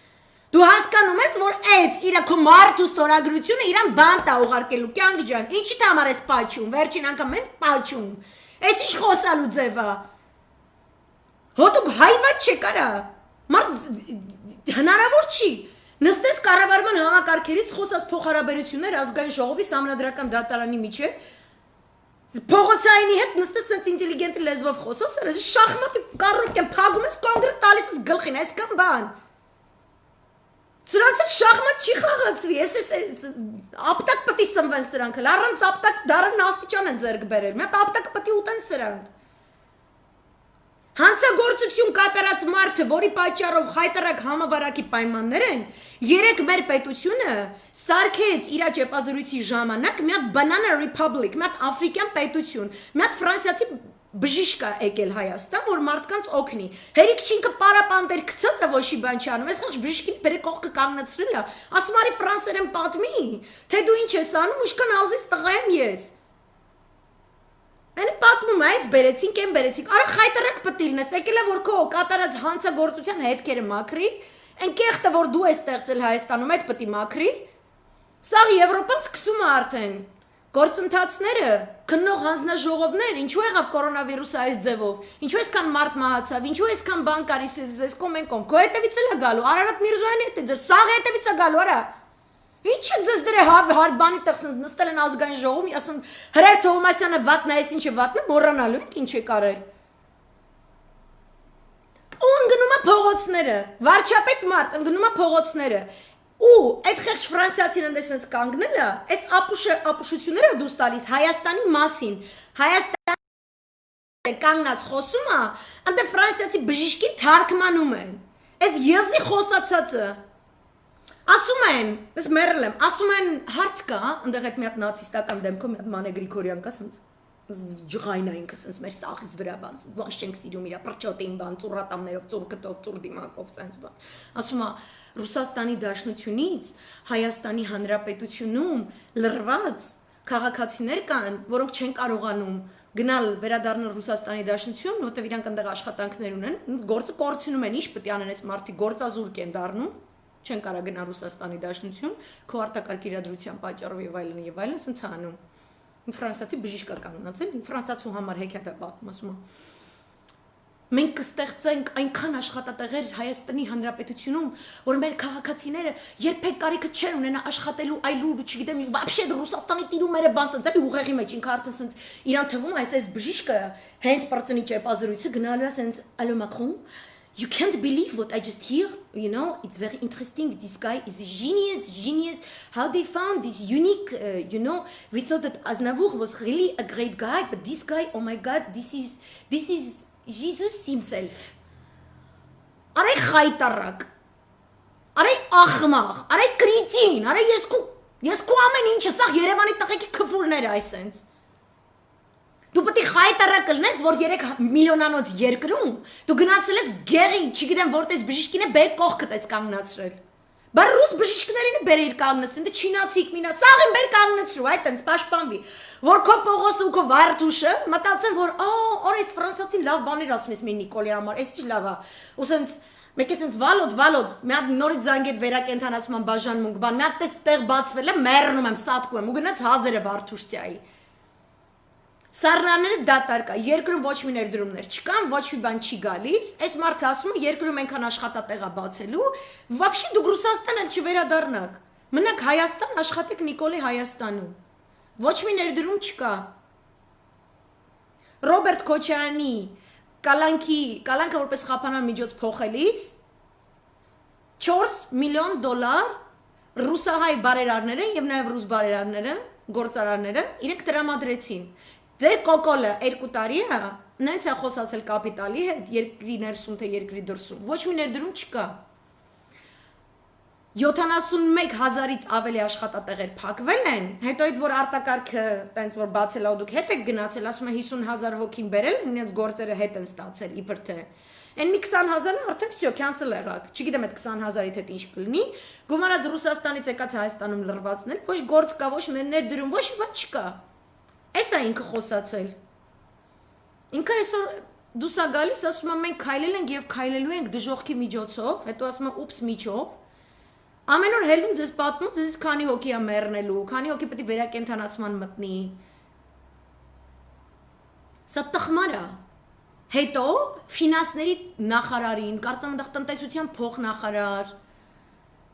Դու հասկանում ես, որ այդ իր քո մարդու ստորագրությունը իրան բանտ է ուղարկելու, կյանք ջան, ինչի համար ես պաչում, վերջին անգամ ես պաչում, ես ինչ խոսալու ձև է, հո դուք հայված չեք արա, մարդ հնարավոր չի, նստես կառավարման համակարգերից խոսած փոխհարաբերություններ ազգային ժողովի սահմանադրական դատարանի միջև, փողոցայինի հետ նստես սենց ինտելիգենտ լեզվով խոսես, շախմատի կառոպ եմ փագում ես կոնկրետ տալիս ես գլխին, այսքան բան Սրանց շախմատ չի խաղացվի, ես ապտակ պտի սնվեն սրանք, առանց ապտակ դարան աստիճան են ձեռք բերել, մեկ ապտակը պտի ուտեն սրանք։ Հանցագործություն կատարած մարդը, որի պատճառով խայտարակ համավարակի պայմաններ են, երեք մեր պետությունը սարքեց իր ճեպազրույցի ժամանակ մի հատ Banana Republic, մի հատ աֆրիկյան պետություն, մի հատ ֆրանսիացի բժիշկ է եկել Հայաստան, որ մարդկանց օգնի։ Հերիք չինքը պարապանտեր գցած է, ոչի բան չի անում։ Այս խոչ բժիշկին բերե կողքը կանգնացրել է։ Ասում արի ֆրանսերեն պատմի, թե դու ինչ ես անում, իշքան ազից տղա եմ ես։ Այն պատմում է, այս բերեցինք, այն բերեցինք։ Արա խայտարակ պտիլն ես, եկել է որ քո կատարած հանցագործության հետքերը մաքրի, այն կեղտը որ դու ես ստեղծել Հայաստանում, այդ պիտի մաքրի։ Սա Եվրոպան սկսում է արդեն գործընթացները, քննող հանձնաժողովներ, ինչու եղավ կորոնավիրուսը այս ձևով, ինչու այսքան մարդ մահացավ, ինչու այսքան բան կար, այս կոմ, քո հետևից էլ է գալու, Արարատ Միրզոյանի հետ է, սաղ հետևից է գալու, արա։ Ինչ եք ձեզ դրե բանի տեղ նստել են ազգային ժողովում, ասում Հրեր Թովմասյանը վատնա, այս ինչ է վատնա, մոռանալու եք ինչ եք արել։ Ու ընկնում է փողոցները, վարչապետ մարդ ընկնում է փողոցները։ Ու այդ խեղճ ֆրանսիացին ընդեսնց կանգնել է, այս ապուշությունները դուս տալիս Հայաստանի մասին, Հայաստանի կանգնած խոսում է, այնտեղ ֆրանսիացի բժիշկի թարգմանում են, այս եզի խոսացածը, ասում են, ես մերել եմ, ասում են հարց կա, այնտեղ այդ մի հատ նացիստական դեմքով մի հատ Մանե Գրիգորյան կա, սենց ջղայնայինքը սենց մեր սաղից վրա բան, սենց բան շենք սիրում իրա պրճոտին բան, ծուրատամներով, ծուր կտով, ծուր դիմակով, սենց բան, ասում է Ռուսաստանի Դաշնությունից Հայաստանի Հանրապետությունում լրված քաղաքացիներ կան, որոնք չեն կարողանում գնալ վերադառնալ Ռուսաստանի Դաշնություն, որտեղ իրանք այնտեղ աշխատանքներ ունեն, գործը կորցնում են, ինչ պետք է անեն այս մարդիկ, գործազուրկ են դառնում, չեն կարող գնալ Ռուսաստանի Դաշնություն, քո արտակարգ իրադրության պատճառով եւ այլն, սենց անում։ Ֆրանսիացի բժիշկ է կանգնած, ֆրանսիացու համար հեքիաթ է պատմում, ասում է մենք կստեղծենք այնքան աշխատատեղեր Հայաստանի Հանրապետությունում, որ մեր քաղաքացիները երբեք կարիքը չեն ունենա աշխատելու այլու, չգիտեմ, вообще Ռուսաստանի տիրումները բան սենց էլի ուղեղի մեջ ինքը արդեն սենց իրան թվում է այս բժիշկը հենց պրծնի ճեպազրույցը գնալու է սենց Allô Macron, you can't believe what I just hear, you know, it's very interesting, this guy is a genius, how they found this unique, you know, we thought that Aznavour was really a great guy, but this guy, oh my God, this is Jesus himself. Aray խայտարակ, aray ախմախ, aray կրիտին, aray ես քո ամեն ինչը, սա Երևանի տղեկի քֆուրները այսենց։ Դու պետք է խայտարակ լնես, որ 3 միլիոնանոց երկրում դու գնացել ես գեղի, չգիտեմ որտես բժիշկին է բեր կողքդ ես կանգնացրել։ Բայց ռուս բժիշկներին է բերեր կանգնեցին, դե չինացիկ մինա, սաղին բեր կանգնեցրու, այտենց պաշտպանվի։ Որ քո փողոցը ու քո վարդուշը մտածեն, որ օր այս ֆրանսիացին լավ բաներ ասում ես մի Նիկոլի համար, այս ինչ լավ է։ Ու սենց մեկ է սենց վալոդ, մի հատ նորից զանգեր վերակենդանացման բաժանմունք բան, մի հատ տեղ բացվել է, մեռնում եմ, սատկում եմ ու գնաց հազերը վարդուշտյայի։ Սառնաները դատարկ է, երկրում ոչ մի ներդրումներ չկան, ոչ մի բան չի գալիս, այս մարդը ասում է երկրում այնքան աշխատատեղ է բացելու, вообще դուք Ռուսաստան էլ չվերադառնաք, մնաք Հայաստան, աշխատեք Նիկոլի Հայաստանում, ոչ մի ներդրում չկա։ Ռոբերտ Քոչարյանի կալանքը որպես խափանան միջոց փոխելիս 4 միլիոն դոլար ռուսահայ բարերարները եւ նաեւ ռուս բարերարները, գործարարները իրենք տրամադրեցին։ Ձեր կոկոլը 2 տարի է, նենց է խոսացել կապիտալի հետ, երկրի ներսում թե երկրի դրսում, ոչ մի ներդրում չկա։ 71,000-ից ավելի աշխատատեղեր փակվել են, հետո այդ որ արտակարգը տենց որ բացել ու դուք հետ եք գնացել, ասում է 50,000 հոգին բերել, իրենց գործերը հետ են ստացել, իբր թե։ Այն մի 20,000-ը արդեն всё cancel եղավ։ Չգիտեմ այդ 20,000-ից հետ ինչ կլինի։ Գումարած Ռուսաստանից եկած Հայաստանում լրվածներ, ոչ գործ կա, ոչ ներդրում, ոչ բան չկա։ Այս է ինքը խոսացել։ Ինքը այսօր դուսա գալիս, ասում է մենք քայլել ենք եւ քայլելու ենք դժողքի միջոցով, հետո ասում է ուպս միջով։ Ամեն օր հելում ձեզ պատմում, ձեզ քանի հոգի է մեռնելու, քանի հոգի պետք է վերակենդանացման մտնի։ Սա տխմար է։ Հետո ֆինանսների նախարարին, կարծեմ այնտեղ տնտեսության փոխնախարար,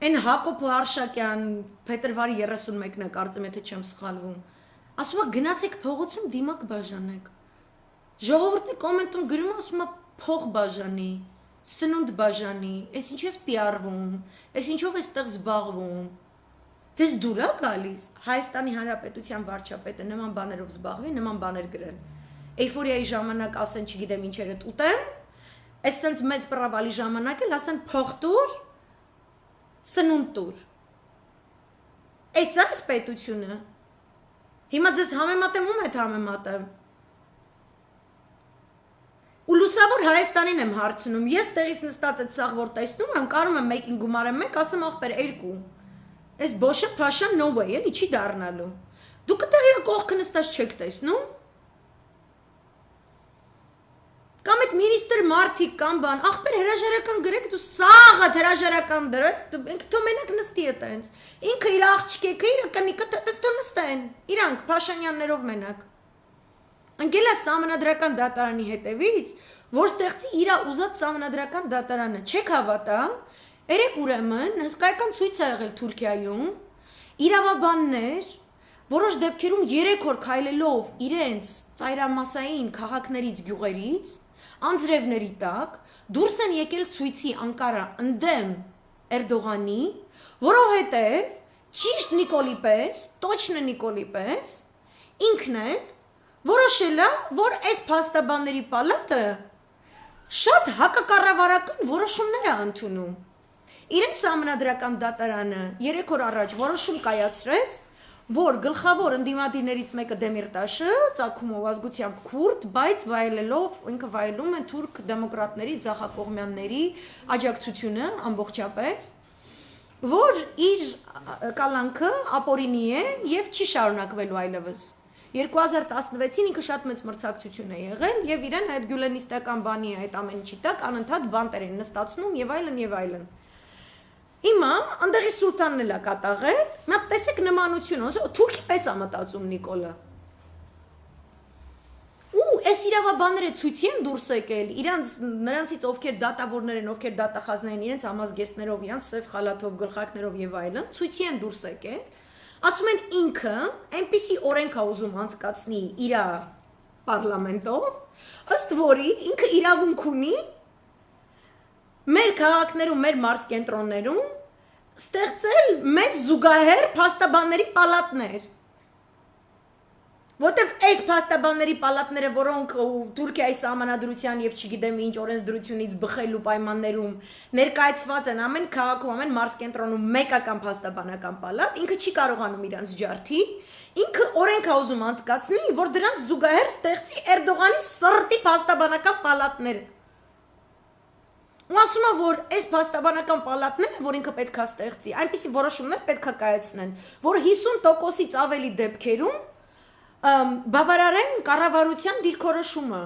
այն Հակոբ Արշակյան, փետրվարի 31-ն է, կարծեմ եթե չեմ սխալվում։ Ասում է գնացեք փողոցում դիմակ բաժանեք։ Ժողովուրդը կոմենտում գրում ասում է փող բաժանի, սնունդ բաժանի, այս ինչ ես PR-վում, այս ինչով ես տեղ զբաղվում։ Ձեզ դուր է գալիս Հայաստանի Հանրապետության վարչապետը նման բաներով զբաղվի, նման բաներ գրել։ Էյֆորիայի ժամանակ ասեն, չգիտեմ ինչերը ուտեմ, այս sense մեծ պրավալի ժամանակ էլ ասեն փող տուր, սնունդ տուր։ Այս է պետությունը։ Հիմա ձեզ համեմատեմ ում հետ համեմատեմ։ Լուսավոր Հայաստանին եմ հարցնում, ես տեղից նստած այդ սաղ որ տեսնում եմ, կարում եմ մեկին գումարեմ մեկ, ասեմ ախպեր 2։ Այս բոշը փաշան no way, էլի չի դառնալու։ Դուք այդտեղ իր կողքը նստած չեք տեսնում։ Կամ այդ մինիստր մարդիկ կամ բան, ախպեր հրաժարական գրեք, դու սաղը հրաժարական դրեք, ինքը թո մենակ նստի այտենց։ Ինքը իր աղջիկը, իր կնիկը դու նստեն, իրանք Փաշանյաններով մենակ։ Անգելա սահմանադրական դատարանի հետևից, որ ստեղծի իր ուզած սահմանադրական դատարանը, չեք հավատա, երեք ուրեմն հսկայական ցույց ա եղել Թուրքիայում, իրավաբաններ, որոշ դեպքերում 3 օր քայլելով իրենց ծայրամասային քաղաքներից գյուղերից, անձրևների տակ, դուրս են եկել ցույցի Անկարա ընդդեմ Էրդողանի, որովհետև ճիշտ Նիկոլի պես, точно Նիկոլի պես, ինքն է որոշել է, որ այս փաստաբանների պալատը շատ հակակառավարական որոշումներ է ընդունում։ Իրենց սահմանադրական դատարանը 3 օր առաջ որոշում կայացրեց, որ գլխավոր ընդդիմադիրներից մեկը Դեմիրտաշը ծագումով ազգությամբ քուրդ, բայց վայելելով ինքը վայելում է թուրք դեմոկրատների, ձախակողմյանների աջակցությունը ամբողջապես, որ իր կալանքը ապօրինի է եւ չի շարունակվելու այլևս։ 2016-ին ինքը շատ մեծ մրցակցություն է եղել եւ իրեն այդ գյուլենիստական բանի այդ ամեն ինչի տակ անընդհատ բանտեր են նստացնում եւ այլն եւ այլն։ Հիմա անդեղի սուլտանն էլ է կատաղել, նա տեսեք նմանություն, թուրքի պես է մտածում Նիկոլը։ Ու այս իրավաբանները ցույցի են դուրս եկել, նրանցից ովքեր դատավորներ են, ովքեր դատախազներ են, իրենց համազգեստներով, իրենց սև խալաթով, գլխարկներով եւ այլն, ցույցի են դուրս եկել։ Ասում են ինքը այնպիսի օրենք է ուզում անցկացնի իր պարլամենտով, ըստ որի ինքը իրավունք ունի մեր քաղաքներում, մեր մարզկենտրոններում ստեղծել մեծ զուգահեռ փաստաբանների պալատներ։ Որտեվ այս փաստաբանների պալատները, որոնք Թուրքիայի սահմանադրության եւ չգիտեմ ինչ օրենսդրությունից բխելու պայմաններում ներկայացված են ամեն քաղաքում, ամեն մարզկենտրոնում մեկական փաստաբանական պալատ, ինքը չի կարողանում իրանց ջարդի, ինքը օրենք է ուզում անցկացնի, որ դրանց զուգահեռ ստեղծի Էրդողանի սրտի փաստաբանական պալատները։ Ու ասում է, որ այս փաստաբանական պալատները, որ ինքը պետք է ստեղծի, այնպիսի որոշումներ պետք է կայացնեն, որ 50%-ից ավելի դեպքերում բավարարեն կառավարության դիրքորոշումը։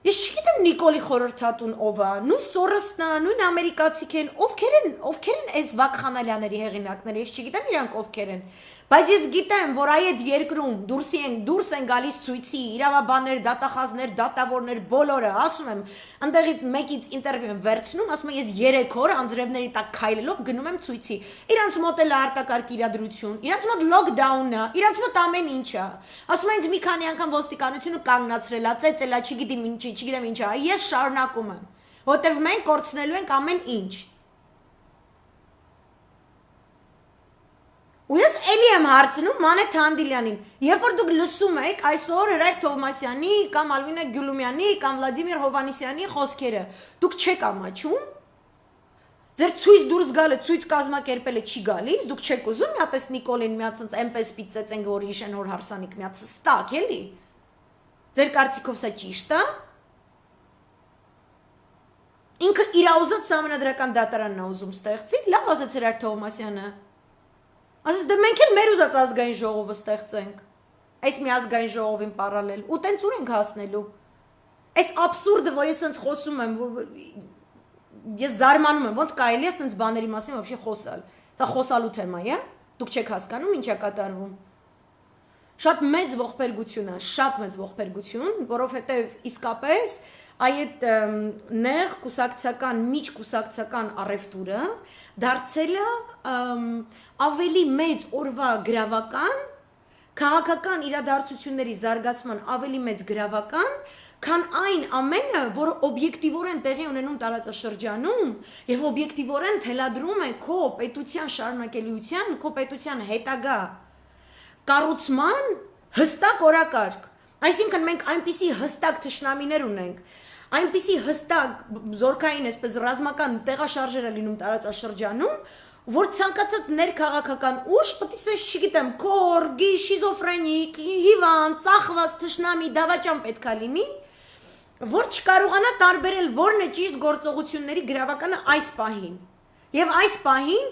Ես չգիտեմ Նիկոլի խորհրդատուն ով է, նույն Սորոսն է, նույն ամերիկացիք են, ովքեր են այս վակխանալյաների հեղինակները, ես չգիտեմ իրանք ովքեր են, բայց ես գիտեմ, որ այդ երկրում դուրս են գալիս ցույցի, իրավաբաններ, դատախազներ, դատավորներ, բոլորը, ասում եմ, այնտեղից մեկից ինտերվյու եմ վերցնում, ասում եմ, ես 3 օր անձրևների տակ քայլելով գնում եմ ցույցի։ Իրանց մոտ էլ արտակարգ իրադրություն, իրանց մոտ լոքդաուն է, իրանց մոտ ամեն ինչ է։ Ասում են, ինձ մի քանի անգամ ոստիկանությունը կանգնացրել է, ծեծել է, չգիտեմ ինչ է, ես շարունակում եմ, որտեվ մենք կորցնելու ենք ամեն ինչ։ Ու ես էլի եմ հարցնում Մանե Թանդիլյանին, երբ որ դուք լսում եք այսօր Հրայր Թովմասյանի կամ Ալվինա Գյուլումյանի կամ Վլադիմիր Հովանիսյանի խոսքերը, դուք չեք ամաչում։ Ձեր ցույց դուրս գալը, ցույց կազմակերպելը չի գալիս, դուք չեք ուզում մի հատ էս Նիկոլին մի հատ ցած այնպես պիծեցենք, որ հիշեն հոր հարսանիք մի հատ ստակ, էլի։ Ձեր կարծիքով սա ճիշտ է։ Ինքը իր ուզած սահմանադրական դատարանն է ուզում ստեղծի, լավ ասաց Հրայր Թովմասյանը։ Ասես դե մենք էլ մեր ուզած ազգային ժողովը ստեղծենք, այս մի ազգային ժողովին պարալել, ու տենց ուր ենք հասնելու, այս աբսուրդը, որ ես սենց խոսում եմ, ես զարմանում եմ, ոնց կարելի է սենց բաների մասին вообще խոսալ, դա խոսալու թեմա է, դուք չեք հասկանում ինչ է կատարվում, շատ մեծ ողբերգություն է, շատ մեծ ողբերգություն, որովհետև իսկապես այդ նեղ կուսակցական, միջ կուսակցական առևտուրը դարձել է ավելի մեծ օրվա գրավական, քաղաքական իրադարձությունների զարգացման ավելի մեծ գրավական, քան այն ամենը, որը օբյեկտիվորեն տեղի ունենում տարածաշրջանում եւ օբյեկտիվորեն թելադրում է քո պետության շարունակելիության, քո պետության հետագա կառուցման հստակ օրակարգ։ Այսինքն մենք այնպիսի հստակ թշնամիներ ունենք, այնպիսի հստակ զորքային, այսպես ռազմական տեղաշարժեր է լինում տարածաշրջանում, որ ցանկացած ներքաղաքական ուժ պետք է, չգիտեմ, քորգի, շիզոֆրենիկ, հիվանդ, ծախված թշնամի դավաճան պետք է լինի, որ չկարողանա տարբերել որն է ճիշտ գործողությունների գրավականը այս պահին։ Եվ այս պահին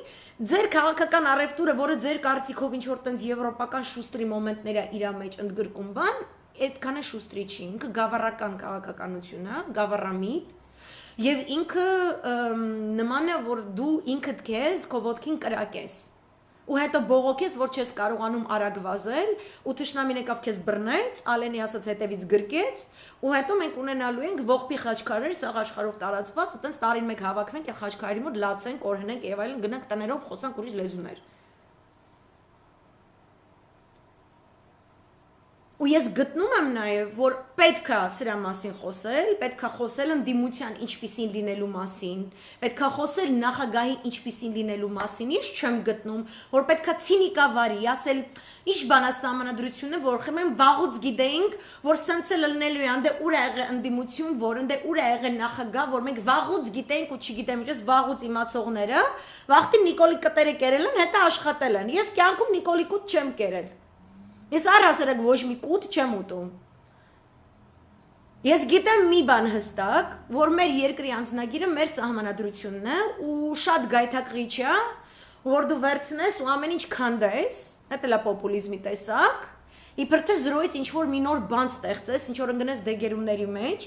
ձեր քաղաքական առևտուրը, որը ձեր կարծիքով ինչ որ տենց եվրոպական շուստրի մոմենտներ է իր մեջ ընդգրկում բան, այդքանը շուստրի չի, ինքը գավառական քաղաքականություն է, գավառամիտ, եւ ինքը նման է, որ դու ինքդ քեզ քո ոտքին կրակես։ Ու հետո բողոքես, որ չես կարողանում արագ վազել, ու թշնամին եկավ քեզ բռնեց, Ալենի ասած հետևից գրկեց, ու հետո մենք ունենալու ենք ողբի խաչքարեր, սաղ աշխարհով տարածված, այտենց տարին մեկ հավաքվենք, այդ խաչքարերի մոտ լացենք, օրհնենք եւ այլն, գնանք տներով խոսանք ուրիշ լեզուներ։ Ու ես գտնում եմ նաև, որ պետք է սրա մասին խոսել, պետք է խոսել ընդդիմության ինչպիսին լինելու մասին, պետք է խոսել նախագահի ինչպիսին լինելու մասին, ինչ չեմ գտնում, որ պետք է ցինիկավարի, ասել, ինչ բան է սահմանադրությունը, որ խմեմ վաղուց գիտեինք, որ սենց էլ լինելու է, անդե ուր է եղել ընդդիմություն, որ անդե ուր է եղել նախագահ, որ մենք վաղուց գիտեինք ու չգիտեմ, ինչպես վաղուց իմացողները, վաղտին Նիկոլի կտերը կերել են, հետո աշխատել են։ Ես կյանքում Նիկոլի կուտ չեմ կերել։ Ես առհասարակ ոչ մի կուտ չեմ ուտում։ Ես գիտեմ մի բան հստակ, որ մեր երկրի անձնագիրը մեր սահմանադրությունն է ու շատ գայթակղիչ է, որ դու վերցնես ու ամեն ինչ քանդես, դա է պոպուլիզմի տեսակ, իբր թե զրոյից ինչ որ մի նոր բան ստեղծես, ինչ որ ընկնես դեգերումների մեջ,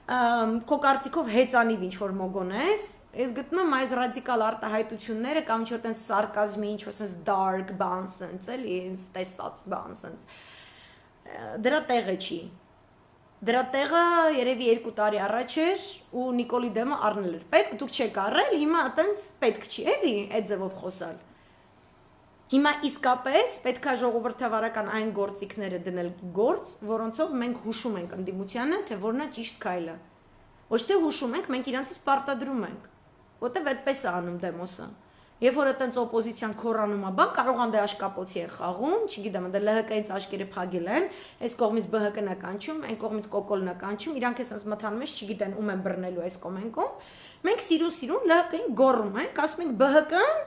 քո կարծիքով հեծանիվ ինչ որ մոգոնես, ես գտնում եմ այս ռադիկալ արտահայտությունները կամ ինչ որ տես սարկազմի, ինչ որ sense dark բան sense, էլի, տեսած բան sense։ Դրա տեղը չի։ Դրա տեղը երևի 2 տարի առաջ էր ու Նիկոլի դեմը առնել էր։ Պետք դուք չեք առել, հիմա այտենց պետք չի, էլի, այդ ձևով խոսալ։ Հիմա իսկապես պետք է ժողովրդավարական այն գործիքները դնել գործ, որոնցով մենք հուշում ենք ընդդիմությանը, թե որն է ճիշտ քայլը։ Ոչ թե հուշում ենք, մենք իրանցից պարտադրում ենք։ Որտեվ այդպես է անում դեմոսը։ Երբ որ այտենց օպոզիցիան քորանում է, բան կարող անդե աշկապոցի են խաղում, չգիտեմ, անդե ԼՀԿ-ից աշկերը փագել են, այս կողմից ԲՀԿ-ն է կանչում, այն կողմից կոկոլն է կանչում, իրանք էսպես մթանում են, չգիտեն ում են բռնելու այս կոմենկում։ Մենք սիրուն ԼՀԿ-ին գոռում ենք, ասում ենք ԲՀԿ-ն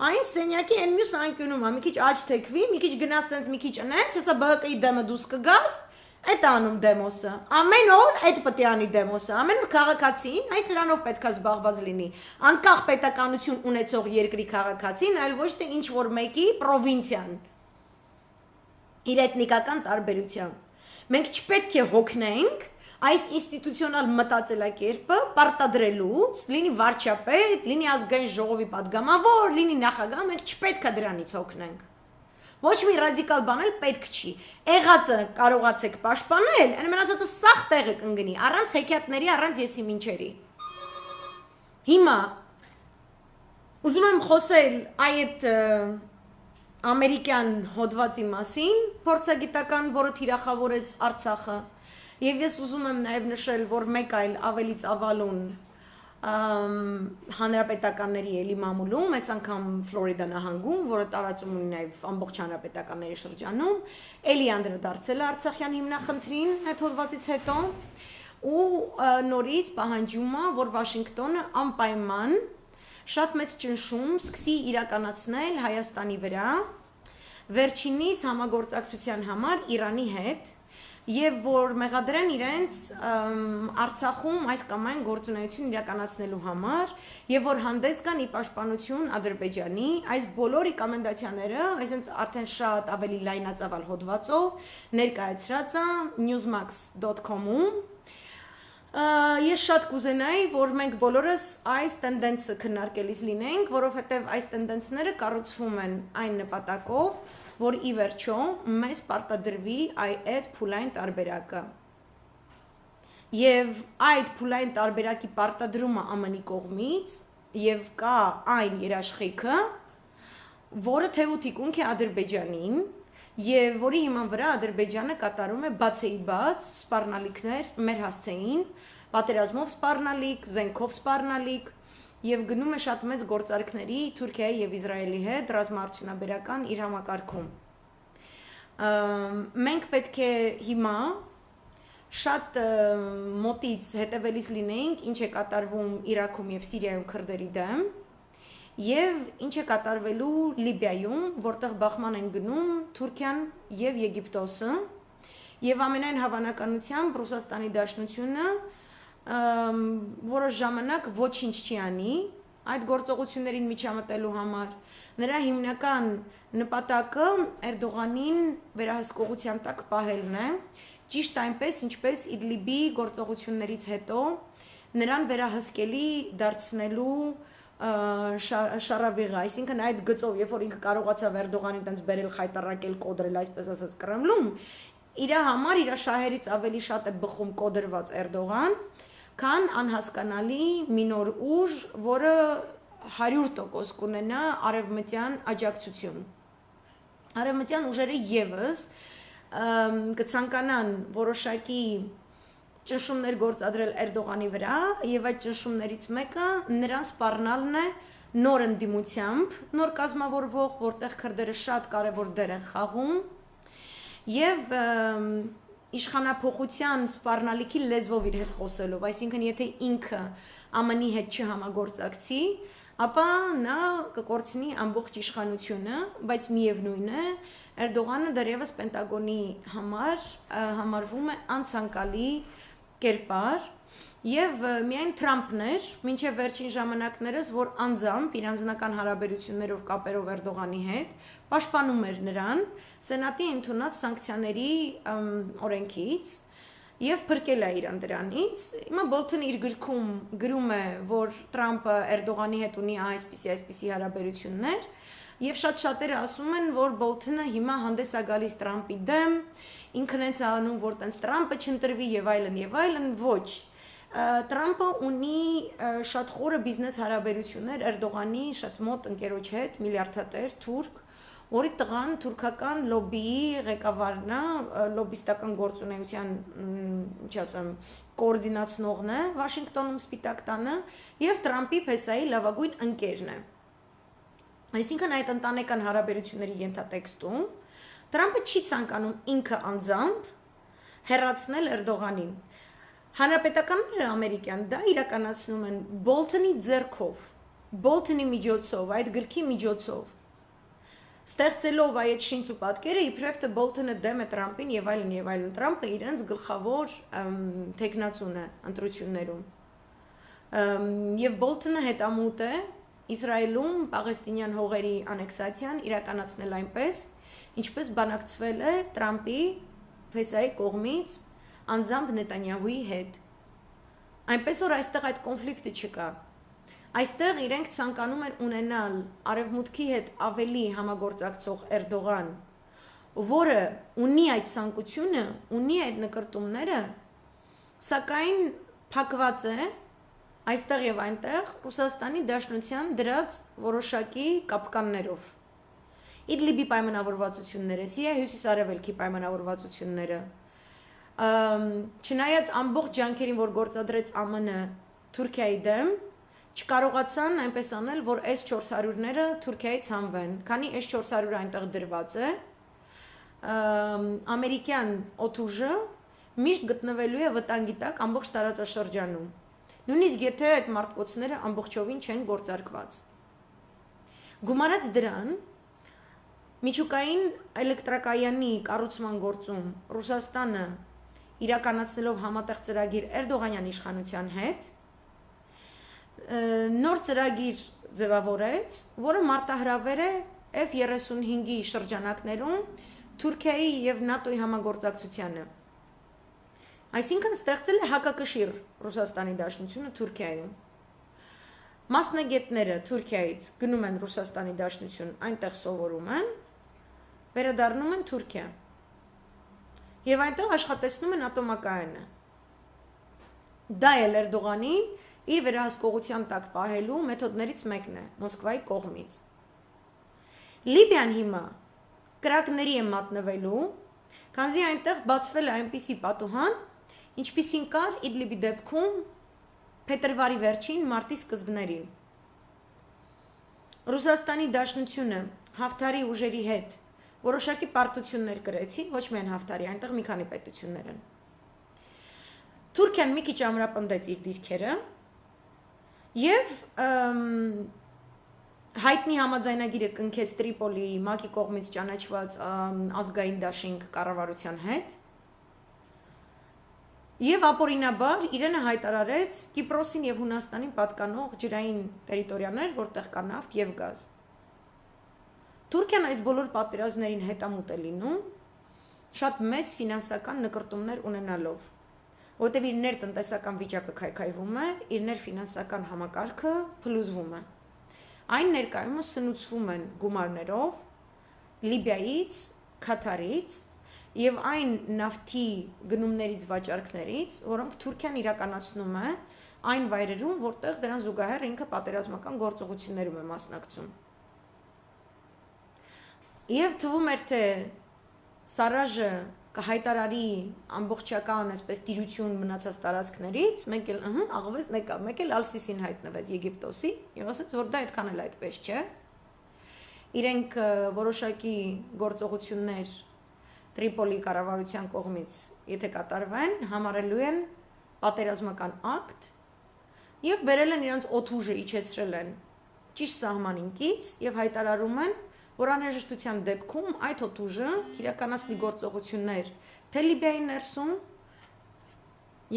այն սենյակի այն մյուս անկյունում է, մի քիչ աջ թեքվի, մի քիչ գնաս sense մի քիչ ընեց, հեսա ԲՀԿ-ի դեմը դուս կգաս, այդ անում դեմոսը։ Ամեն օր այդ պետք է անի դեմոսը, ամեն օր քաղաքացին, այս սրանով պետք է զբաղված լինի։ Անկախ պետականություն ունեցող երկրի քաղաքացին, այլ ոչ թե ինչ որ մեկի պրովինցիան։ Իր էթնիկական տարբերությամբ։ Մենք չպետք է հոգնենք այս ինստիտուցիոնալ մտածելակերպը պարտադրելուց, լինի վարչապետ, լինի ազգային ժողովի падգամավոր, լինի նախագահ, մենք չպետք է դրանից հոգնենք։ Ոչ մի ռադիկալ բան էլ պետք չի։ Եղածը կարողացեք պաշտպանել, այն մնացածը սաղ տեղը կընկնի, առանց հեքիաթների, առանց եսի մինչերի։ Հիմա ուզում եմ խոսել այդ ամերիկյան հոդվածի մասին, փորձագիտական, որը թիրախավորեց Արցախը։ Եվ ես ուզում եմ նաև նշել, որ մեկ այլ ավելի ծավալուն հանրապետականների էլի մամուլում, այս անգամ Ֆլորիդա նահանգում, որը տարածում ունի նաև ամբողջ հանրապետականների շրջանում, էլի անդրադարձել է Արցախյան հիմնախնդրին այդ հոդվածից հետո ու նորից պահանջում է, որ Վաշինգտոնը անպայման շատ մեծ ճնշում սկսի իրականացնել Հայաստանի վրա վերջինիս համագործակցության համար Իրանի հետ Եվ որ մեղադրեն իրենց Արցախում այս կամ այն գործունեություն իրականացնելու համար եւ որ հանդես կան ի պաշտպանություն Ադրբեջանի այս բոլոր ռեկոմենդացիաները այսինքն արդեն շատ ավելի լայնածավալ հոդվածով ներկայացրած է newsmax.com-ում Ես շատ կուզենայի որ մենք բոլորս այս տենդենսը քննարկելիս լինենք որովհետեւ այս տենդենսները կառուցվում են այն նպատակով որ ի վերջո մեզ պարտադրվի այդ փուլային տարբերակը եւ այդ փուլային տարբերակի պարտադրումը ԱՄՆ-ի կողմից եւ կա այն երաշխիքը որը թեւութիկունք է Ադրբեջանին եւ որի հիման վրա Ադրբեջանը կատարում է բացեիբաց սպառնալիքներ մեր հասցեին պատերազմով սպառնալիք զենքով սպառնալիք Եվ գնում է շատ մեծ գործարքների Թուրքիայի եւ Իսրայելի հետ ռազմաարդյունաբերական իր համակարգում։ Մենք պետք է հիմա շատ մոտից հետևելիս լինեինք ինչ է կատարվում Իրաքում եւ Սիրիայում քրդերի դեմ եւ ինչ է կատարվելու Լիբիայում, որտեղ բախման են գնում Թուրքիան եւ Եգիպտոսը Եվ ամենայն հավանականությամբ Ռուսաստանի Դաշնությունը որոշ ժամանակ ոչինչ չի անի այդ գործողություններին միջամտելու համար։ Նրա հիմնական նպատակը Էրդողանին վերահսկողության տակ պահելն է, ճիշտ այնպես, ինչպես Իդլիբի գործողություններից հետո նրան վերահսկելի դարձնելու շարավիղը, այսինքն այդ գծով, երբ որ ինքը կարողացավ Էրդողանին տենց բերել խայտարակել, կոդրել, այսպես ասած Կրեմլում, իր համար իր շահերից ավելի շատ է բխում կոդրված Էրդողան, քան անհասկանալի մի նոր ուժ, որը 100% կունենա արևմտյան աջակցություն։ Արևմտյան ուժերը եւս կցանկանան որոշակի ճնշումներ գործադրել Էրդողանի վրա, եւ այդ ճնշումներից մեկը նրան սպառնալն է նոր ընդդիմությամբ, նոր կազմավորվող, որտեղ քրդերը շատ կարևոր դեր են խաղում, եւ իշխանափոխության սպառնալիքի լեզվով իր հետ խոսելով, այսինքն եթե ինքը ԱՄՆ-ի հետ չհամագործակցի, ապա նա կկորցնի ամբողջ իշխանությունը, բայց միևնույն է, Էրդողանը դեռևս Պենտագոնի համար համարվում է անցանկալի կերպար եւ միայն Թրամփն էր մինչեւ վերջին ժամանակներս, որ անձամբ իր անձնական հարաբերություններով կապերով Էրդողանի հետ պաշտպանում էր նրան սենատի ընդունած սանկցիաների օրենքից եւ փրկել է իրան դրանից։ Հիմա Բոլթոնը իր գրքում գրում է, որ Թրամփը Էրդողանի հետ ունի այսպիսի հարաբերություններ եւ շատ-շատերը ասում են, որ Բոլթոնը հիմա հանդես է գալիս Թրամփի դեմ, ինքն է անում, որ տենց Թրամփը չընտրվի եւ այլն, ոչ։ Թրամփը ունի շատ խորը բիզնես հարաբերություններ Էրդողանի շատ մոտ ընկերոջ հետ, միլիարդատեր թուրք, որի տղան թուրքական լոբիի ղեկավարն է, լոբիստական գործունեության, ինչ ասեմ, կոորդինացնողն է Վաշինգտոնում Սպիտակ տանը եւ Թրամփի փեսայի լավագույն ընկերն է։ Այսինքն այդ ընտանեկան հարաբերությունների ենթատեքստում Թրամփը չի ցանկանում ինքը անձամբ հեռացնել Էրդողանին։ Հանրապետականները ամերիկյան դա իրականացնում են Բոլթոնի ձեռքով, Բոլթոնի միջոցով, այդ գրքի միջոցով, ստեղծելով այդ շինչ ու պատկերը, իբրև թե Բոլթոնը դեմ է Թրամփին եւ այլն, Թրամփը իրենց գլխավոր թեկնածուն է ընտրություններում։ Եվ Բոլթոնը հետամուտ է Իսրայելում պաղեստինյան հողերի անեքսացիան իրականացնել այնպես, ինչպես բանակցվել է Թրամփի փեսայի կողմից անձամբ Նետանյահուի հետ։ Այնպես որ այստեղ այդ կոնֆլիկտը չկա։ Այստեղ իրենք ցանկանում են ունենալ արևմուտքի հետ ավելի համագործակցող Էրդողան, որը ունի այդ ցանկությունը, ունի այդ նկրտումները, սակայն փակված է այստեղ եւ այնտեղ Ռուսաստանի Դաշնության դրած որոշակի կապկաններով։ Իդլիբի պայմանավորվածությունները, Սիրիայի հյուսիս-արևելքի պայմանավորվածությունները, չնայած ամբողջ ջանքերին, որ գործադրեց ԱՄՆ Թուրքիայի դեմ, չկարողացան այնպես անել, որ S-400-ները Թուրքիայից հանվեն, քանի S-400-ը այնտեղ դրված է, ամերիկյան օդուժը միշտ գտնվելու է վտանգի տակ ամբողջ տարածաշրջանում։ Նույնիսկ եթե այդ մարտկոցները ամբողջովին չեն գործարկված։ Գումարած դրան, միջուկային էլեկտրակայանի կառուցման գործում Ռուսաստանը իրականացնելով համատեղ ծրագիր Էրդողանյան իշխանության հետ, նոր ծրագիր ձևավորեց, որը մարտահրավեր է F-35-ի շրջանակներում Թուրքիայի եւ ՆԱՏՕ-ի համագործակցությանը։ Այսինքն ստեղծել է հակակշիռ Ռուսաստանի Դաշնությունը Թուրքիայում։ Մասնագետները Թուրքիայից գնում են Ռուսաստանի Դաշնություն, այնտեղ սովորում են, վերադառնում են Թուրքիա։ Եվ այնտեղ աշխատեցնում են ատոմակայանը։ Դա էլ Էրդողանին իր վերահսկողության տակ պահելու մեթոդներից մեկն է Մոսկվայի կողմից։ Լիբիան հիմա կրակների է մատնվելու, քանզի այնտեղ բացվել է այնպիսի պատուհան, ինչպիսին կար Իդլիբի դեպքում փետրվարի վերջին մարտի սկզբներին։ Ռուսաստանի Դաշնությունը Հաֆթարի ուժերի հետ որոշակի պարտություններ կրեցին, ոչ միայն Հաֆթարի, այնտեղ մի քանի պետություններ են։ Թուրքիան մի քիչ ամրապնդեց իր դիրքերը եւ հայտնի համաձայնագիրը կնքեց Տրիպոլիի ՄԱԿ-ի կողմից ճանաչված ազգային դաշինք կառավարության հետ Եվ ապօրինաբար իրենը հայտարարեց Կիպրոսին եւ Հունաստանին պատկանող ջրային տերիտորիաներ, որտեղ կա նավթ եւ գազ։ Թուրքիան այս բոլոր պատերազմներին հետամուտ է լինում շատ մեծ ֆինանսական նկրտումներ ունենալով, որտեղ իր ներտնտեսական վիճակը քայքայվում է, իր ներֆինանսական համակարգը փլուզվում է։ Այն ներկայումս սնուցվում են գումարներով Լիբիայից, Քաթարից եւ այն նավթի գնումներից վաճառքներից, որոնք Թուրքիան իրականացնում է այն վայրերում, որտեղ դրան զուգահեռ ինքը պատերազմական գործողություններում է մասնակցում։ Եվ թվում էր, թե Սարաժը կհայտարարի ամբողջական այսպես տիրություն մնացած տարածքներից, մեկ էլ աղվես նեկա, մեկ էլ Ալ-Սիսին հայտնվեց Եգիպտոսի եւ ասաց, որ դա այդքան էլ այդպես չէ։ Իրենք որոշակի գործողություններ Տրիպոլի կառավարության կողմից, եթե կատարվեն, համարելու են պատերազմական ակտ եւ բերել են իրենց օդուժը իջեցրել են ճիշտ սահմանինքից եւ հայտարարում են, որ անհրաժեշտության դեպքում այդ օդուժը իրականացնի գործողություններ թե Լիբիայի ներսում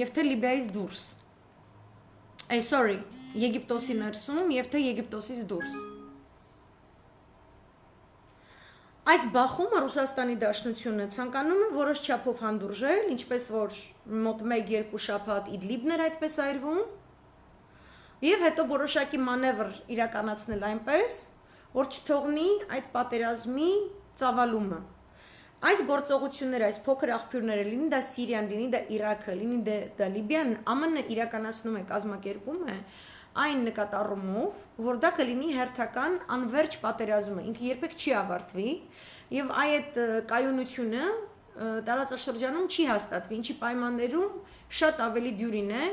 եւ թե Լիբիայից դուրս։ Եգիպտոսի ներսում եւ թե Եգիպտոսից դուրս։ Այս բախումը Ռուսաստանի Դաշնությունը ցանկանում է որոշ չափով հանդուրժել, ինչպես որ մոտ 1-2 շաբաթ Իդլիբն էր այդպես այրվում, եւ հետո որոշակի մանևր իրականացնել այնպես, որ չթողնի այդ պատերազմի ծավալումը։ Այս գործողությունները, այս փոքր աղբյուրները, լինի դա Սիրիան, լինի դա Իրաքը, լինի դա Լիբիան, ԱՄՆ-ն իրականացնում է, կազմակերպում է այն նկատառումով, որ դա կլինի հերթական անվերջ պատերազմը, ինքը երբեք չի ավարտվի եւ այդ կայունությունը տարածաշրջանում չի հաստատվի, ինչի պայմաններում շատ ավելի դյուրին է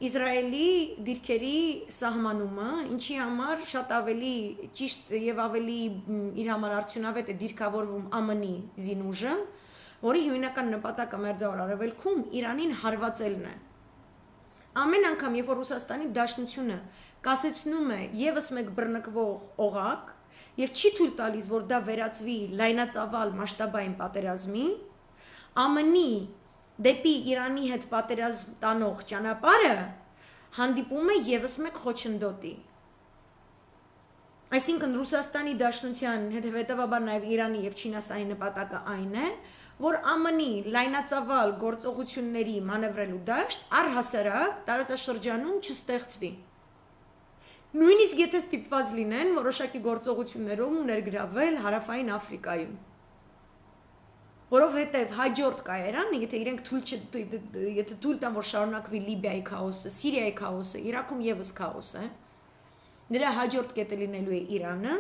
Իսրայելի դիրքերի սահմանումը, ինչի համար շատ ավելի ճիշտ եւ ավելի իր համար արդյունավետ է դիրքավորվում ԱՄՆ-ի զինուժը, որի հիմնական նպատակը Մերձավոր Արևելքում Իրանին հարվածելն է։ Ամեն անգամ, երբ որ Ռուսաստանի Դաշնությունը կասեցնում է եւս մեկ բռնկվող օղակ եւ չի թույլ տալիս, որ դա վերածվի լայնածավալ մասշտաբային պատերազմի, ԱՄՆ-ի դեպի Իրանի հետ պատերազմ տանող ճանապարհը հանդիպում է եւս մեկ խոչընդոտի։ Այսինքն Ռուսաստանի Դաշնության հետևաբար նաեւ Իրանի եւ Չինաստանի նպատակը այն է, որ ԱՄՆ-ի լայնածավալ գործողությունների մանևրելու դաշտ առհասարակ տարածաշրջանում չստեղծվի։ Նույնիսկ եթե ստիպված լինեն որոշակի գործողություններում ներգրավել Հարավային Աֆրիկայում։ Որովհետև հաջորդ կայարանը, եթե թույլ տան, որ շարունակվի Լիբիայի քաոսը, Սիրիայի քաոսը, Իրաքում եւս քաոս է, նրա հաջորդ կետը լինելու է Իրանը,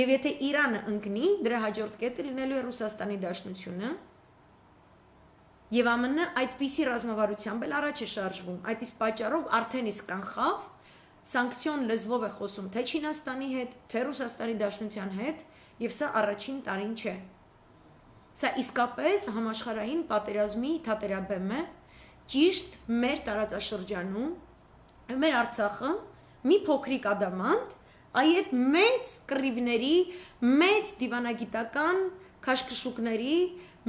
եւ եթե Իրանը ընկնի, դրա հաջորդ կետը լինելու է Ռուսաստանի Դաշնությունը, եւ ԱՄՆ-ն այդպիսի ռազմավարությամբ էլ առաջ է շարժվում, այդ իսկ պատճառով արդեն իսկ կանխավ սանկցիոն լեզվով է խոսում թե Չինաստանի հետ, թե Ռուսաստանի Դաշնության հետ, եւ սա առաջին տարին չէ։ Սա իսկապես համաշխարհային պատերազմի թատերաբեմ է, ճիշտ մեր տարածաշրջանում, մեր Արցախը մի փոքրիկ ադամանտ, այդ մեծ կռիվների, մեծ դիվանագիտական քաշքշուկների,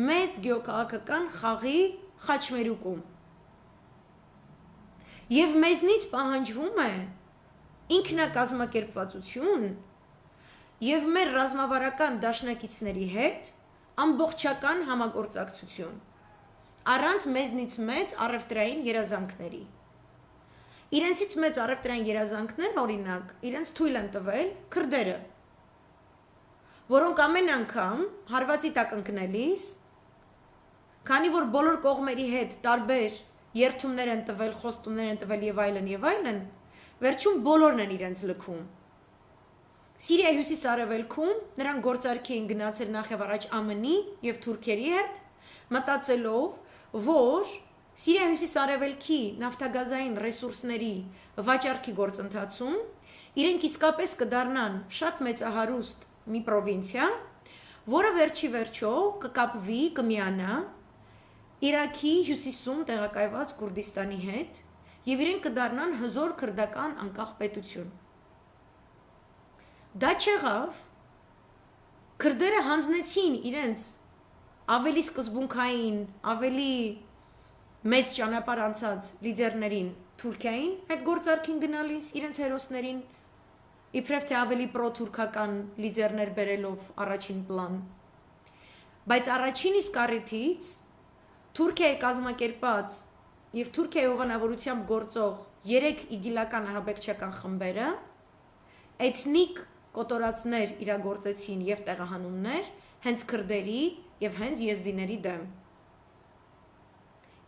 մեծ գեոքաղաքական խաղի խաչմերուկում։ Եվ մեզնից պահանջվում է ինքնակազմակերպվածություն եւ մեր ռազմավարական դաշնակիցների հետ ամբողջական համագործակցություն առանց մեզնից մեծ առևտրային երազանքների։ Իրենցից մեծ առևտրային երազանքներ, օրինակ, իրենց թույլ են տվել քրդերը, որոնք ամեն անգամ հարվածի տակ ընկնելիս, քանի որ բոլոր կողմերի հետ տարբեր երթումներ են տվել, խոստումներ են տվել եւ այլն, վերջում բոլորն են իրենց լքում։ Սիրիայի հյուսիս-արևելքում նրանք գործարքի են գնացել նախ եւ առաջ ԱՄՆ-ի եւ թուրքերի հետ, մտածելով, որ Սիրիայի հյուսիս-արևելքի նավթագազային ռեսուրսների վաճառքի գործընթացում իրենք իսկապես կդառնան շատ մեծահարուստ մի պրովինցիա, որը վերջի վերջո կկապվի, կմիանա Իրաքի հյուսիսում տեղակայված Քուրդիստանի հետ եւ իրենք կդառնան հզոր քրդական անկախ պետություն։ Դա չեղավ, քրդերը հանձնեցին իրենց ավելի սկզբունքային, ավելի մեծ ճանապարհ անցած լիդերներին Թուրքիային այդ գործարքին գնալիս իրենց հերոսներին իբրև թե ավելի պրո-թուրքական լիդերներ բերելով առաջին պլան։ Բայց առաջին իսկ առիթից Թուրքիայի կազմակերպած եւ Թուրքիայի հովանավորությամբ գործող 3 իգիլական ահաբեկչական խմբերը էթնիկ կոտորածներ իրագործեցին եւ տեղահանումներ հենց քրդերի եւ հենց եզդիների դեմ։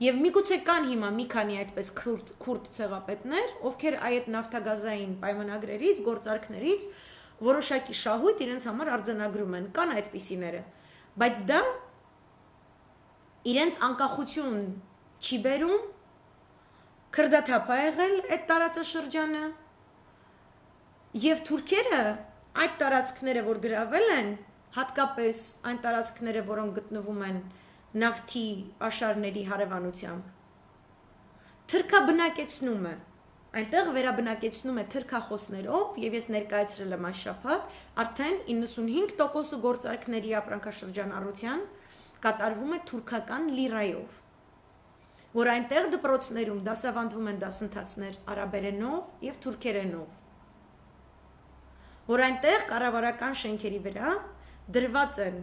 Եվ միգուցե կան հիմա մի քանի այդպես քուրդ ցեղապետներ, ովքեր այդ նավթագազային պայմանագրերից, գործարքներից որոշակի շահույթ իրենց համար արձանագրում են, կան այդպիսիները, բայց դա իրենց անկախություն չի բերում, քրդաթափ է եղել այդ տարածաշրջանը, եւ թուրքերը այդ տարածքները, որ գրավել են, հատկապես այն տարածքները, որոնք գտնվում են նավթի պաշարների հարևանությամբ, թրքաբնակեցնում է, այնտեղ վերաբնակեցնում է թրքախոսներով, եւ ես ներկայացրել եմ այս շաբաթ, արդեն 95% գործարքների ապրանքաշրջանառության կատարվում է թուրքական լիրայով, որ այնտեղ դպրոցներում դասավանդվում են դասընթացներ արաբերենով եւ թուրքերենով, որ այնտեղ կառավարական շենքերի վրա դրված են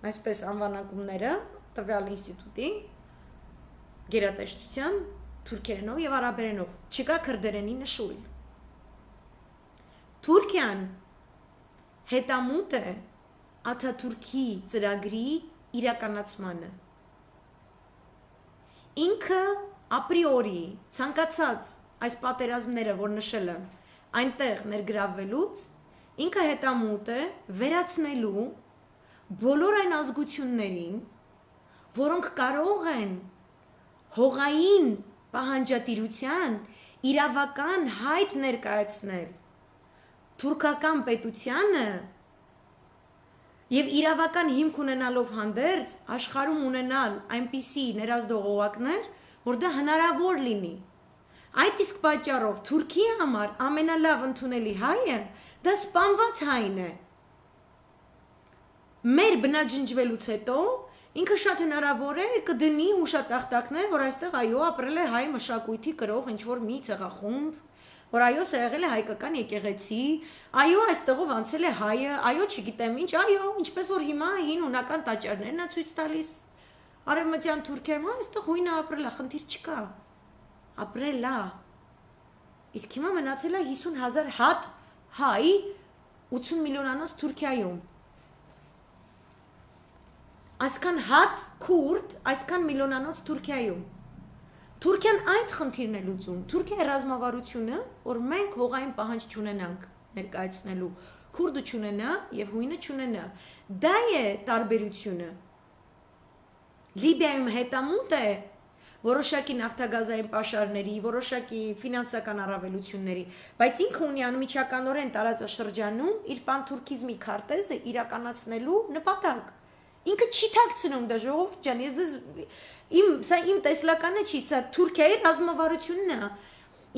այսպես անվանակումները տվյալ ինստիտուտի գերատեսչության թուրքերենով եւ արաբերենով, չկա քրդերենի նշույլ։ Թուրքիան հետամուտ է Աթաթուրքի ծրագրի իրականացմանը։ Ինքը ապրիորի ցանկացած այս պատերազմները, որ նշել եմ, այնտեղ ներգրավվելուց, ինքը հետամուտ է վերացնելու բոլոր այն ազգություններին, որոնք կարող են հողային պահանջատիրության իրավական հայտ ներկայացնել թուրքական պետությանը եւ իրավական հիմք ունենալով հանդերձ աշխարհում ունենալ այնպիսի ներազդող օղակներ, որ դա հնարավոր լինի։ Այդ իսկ պատճառով Թուրքիայի համար ամենալավ ընդունելի հայը դա սպանված հայն է։ Մեր բնաջնջվելուց հետո ինքը շատ հնարավոր է կդնի հուշատախտակներ, որ այստեղ այո ապրել է հայ մշակույթի կրող ինչ-որ մի ցեղախումբ, որ այո սա եղել է հայկական եկեղեցի, այո այստեղով անցել է հայը, այո չգիտեմ ինչ, այո, ինչպես որ հիմա հին հունական տաճարներն է ցույց տալիս արևմտյան Թուրքիայում, այստեղ հույնը ապրել է, խնդիր չկա։ Ապրել է։ Իսկ հիմա մնացել է 50,000 հատ հայ 80 միլիոնանոց Թուրքիայում։ Այսքան հատ քուրդ, այսքան միլիոնանոց Թուրքիայում։ Թուրքիան այդ խնդիրն է լուծում։ Թուրքիայի ռազմավարությունը, որ մենք հողային պահանջ չունենանք ներկայացնելու, քուրդը չունենա եւ հույնը չունենա։ Դա է տարբերությունը։ Լիբիայում հետամուտ է որոշակի նավթագազային պաշարների, որոշակի ֆինանսական առավելությունների, բայց ինքը ունի անմիջականորեն տարածաշրջանում իր պանթուրքիզմի քարտեզը իրականացնելու նպատակ։ Ինքը չի թաքցնում դա ժողովուրդ ջան, սա իմ տեսլականը չի, սա Թուրքիայի ռազմավարությունն է։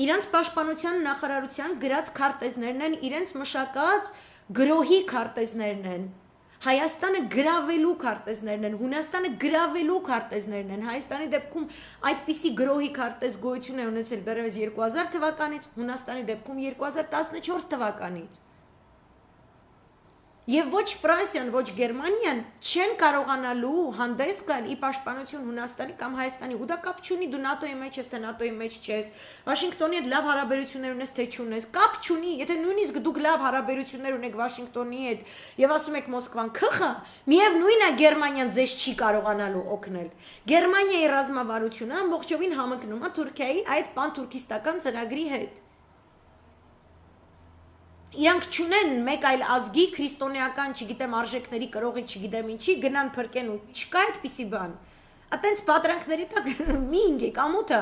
Իրանց պաշտպանության նախարարության գրած քարտեզներն են, իրենց մշակած գրոհի քարտեզներն են։ Հայաստանը գրավելու քարտեզներն են, Հունաստանը գրավելու քարտեզներն են։ Հայաստանի դեպքում այդպիսի գրոհի քարտեզ գոյություն է ունեցել դեռևս 2000 թվականից, Հունաստանի դեպքում 2014 թվականից։ Եվ ոչ Ֆրանսիան, ոչ Գերմանիան չեն կարողանալու հանդես գալ ի պաշտպանություն Հունաստանի կամ Հայաստանի, ու դա կապ չունի դու ՆԱՏՕ-ի մեջ ես, թե ՆԱՏՕ-ի մեջ չես, Վաշինգտոնի հետ լավ հարաբերություններ ունես, թե չունես, կապ չունի, եթե նույնիսկ դուք լավ հարաբերություններ ունեք Վաշինգտոնի հետ եւ ասում եք Մոսկվան քխա, միևնույն է Գերմանիան ձեզ չի կարողանալու օգնել։ Գերմանիայի ռազմավարությունը ամբողջովին համընկնում է Թուրքիայի այդ պանթուրքիստական ծրագրի հետ։ Իրանք չունեն մեկ այլ ազգի քրիստոնեական, չգիտեմ, արժեքների կրողի, չգիտեմ ինչի, գնան փրկեն ու չկա այդպիսի բան։ Այտենց պատրանքների տակ մի ինգեք, ամոթը։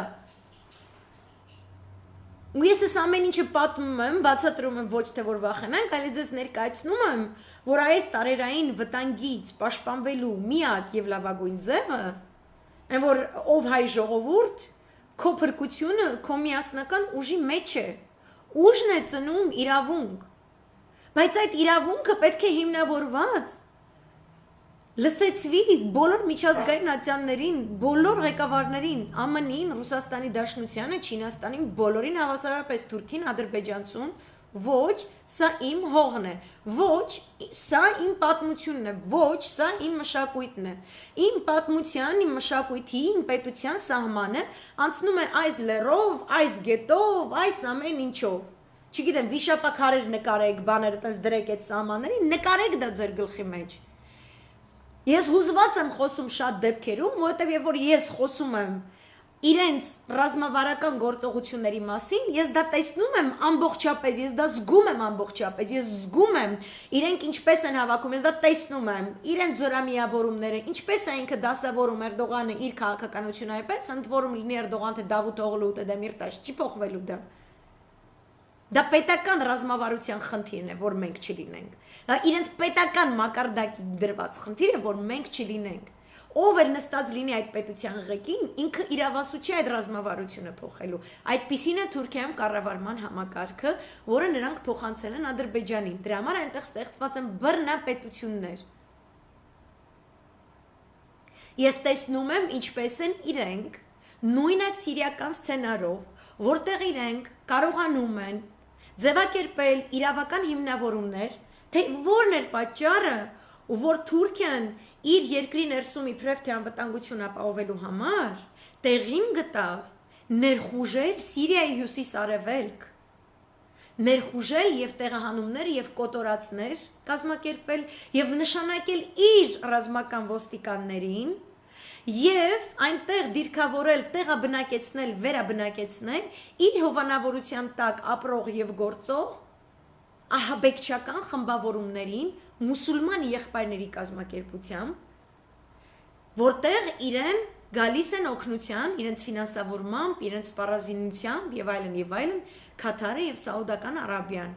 Ու ես այս ամեն ինչը պատմում եմ, բացատրում եմ ոչ թե որ վախենանք, այլ ես ներկայացնում եմ, որ այս տարերային վտանգից պաշտպանվելու միակ եւ լավագույն ձևը, այն որ ով հայ ժողովուրդ, քո փրկությունը քո միասնական ուժի մեջ է։ Ուժն է ծնում իրավունք, բայց այդ իրավունքը պետք է հիմնավորված լսեցվի բոլոր միջազգային ատյաններին, բոլոր ղեկավարներին, ԱՄՆ-ին, Ռուսաստանի Դաշնությանը, Չինաստանին, բոլորին հավասարապես Թուրքին, Ադրբեջանցուն, ոչ, սա իմ հողն է, ոչ, սա իմ պատմությունն է, ոչ, սա իմ մշակույթն է։ Իմ պատմության, իմ մշակույթի, իմ պետության սահմանը անցնում է այս լեռով, այս գետով, այս ամեն ինչով։ Չգիտեմ, վիշապաքարեր նկարեք, բաները տես դրեք այդ սահմաններին, նկարեք դա ձեր գլխի մեջ։ Ես հուզված եմ խոսում շատ դեպքերում, որովհետև երբ որ ես խոսում եմ իրենց ռազմավարական գործողությունների մասին, ես դա տեսնում եմ ամբողջապես, ես դա զգում եմ ամբողջապես, ես զգում եմ իրենք ինչպես են հավաքում, ես դա տեսնում եմ, իրենց զորամիավորումները, ինչպես է ինքը դասավորում Էրդողանը իր քաղաքականությունը այպես, ընդ որում լինի Էրդողան թե Դավութ Օղլու թե Դեմիրտաշ, չի փոխվելու դա։ Դա պետական ռազմավարության խնդիրն է, որ մենք չլինենք։ Դա իրենց պետական մակարդակի դրված խնդիր է, որ մենք չլինենք։ Ով էլ նստած լինի այդ պետության ղեկին, ինքը իրավասու չէ այդ ռազմավարությունը փոխելու։ Այդպիսին է Թուրքիայում կառավարման համակարգը, որը նրանք փոխանցել են Ադրբեջանին։ Դրա համար այնտեղ ստեղծված են բռնապետություններ։ Ես տեսնում եմ, ինչպես են իրենք նույն այդ սիրիական սցենարով, որտեղ իրենք կարողանում են ձևակերպել իրավական հիմնավորումներ, թե որն էր պատճառը, որ Թուրքիան իր երկրի ներսում իբրև թե անվտանգություն ապահովելու համար տեղին գտավ ներխուժել Սիրիայի հյուսիս-արևելք, ներխուժել եւ տեղահանումներ եւ կոտորածներ կազմակերպել եւ նշանակել իր ռազմական ոստիկաններին եւ այնտեղ դիրքավորել, տեղաբնակեցնել, վերաբնակեցնել իր հովանավորության տակ ապրող եւ գործող ահաբեկչական խմբավորումներին մուսուլման եղբայրների կազմակերպությամբ, որտեղ իրեն գալիս են օգնության, իրենց ֆինանսավորմամբ, իրենց սպառազինությամբ եւ այլն, Քաթարը եւ Սաուդական Արաբիան։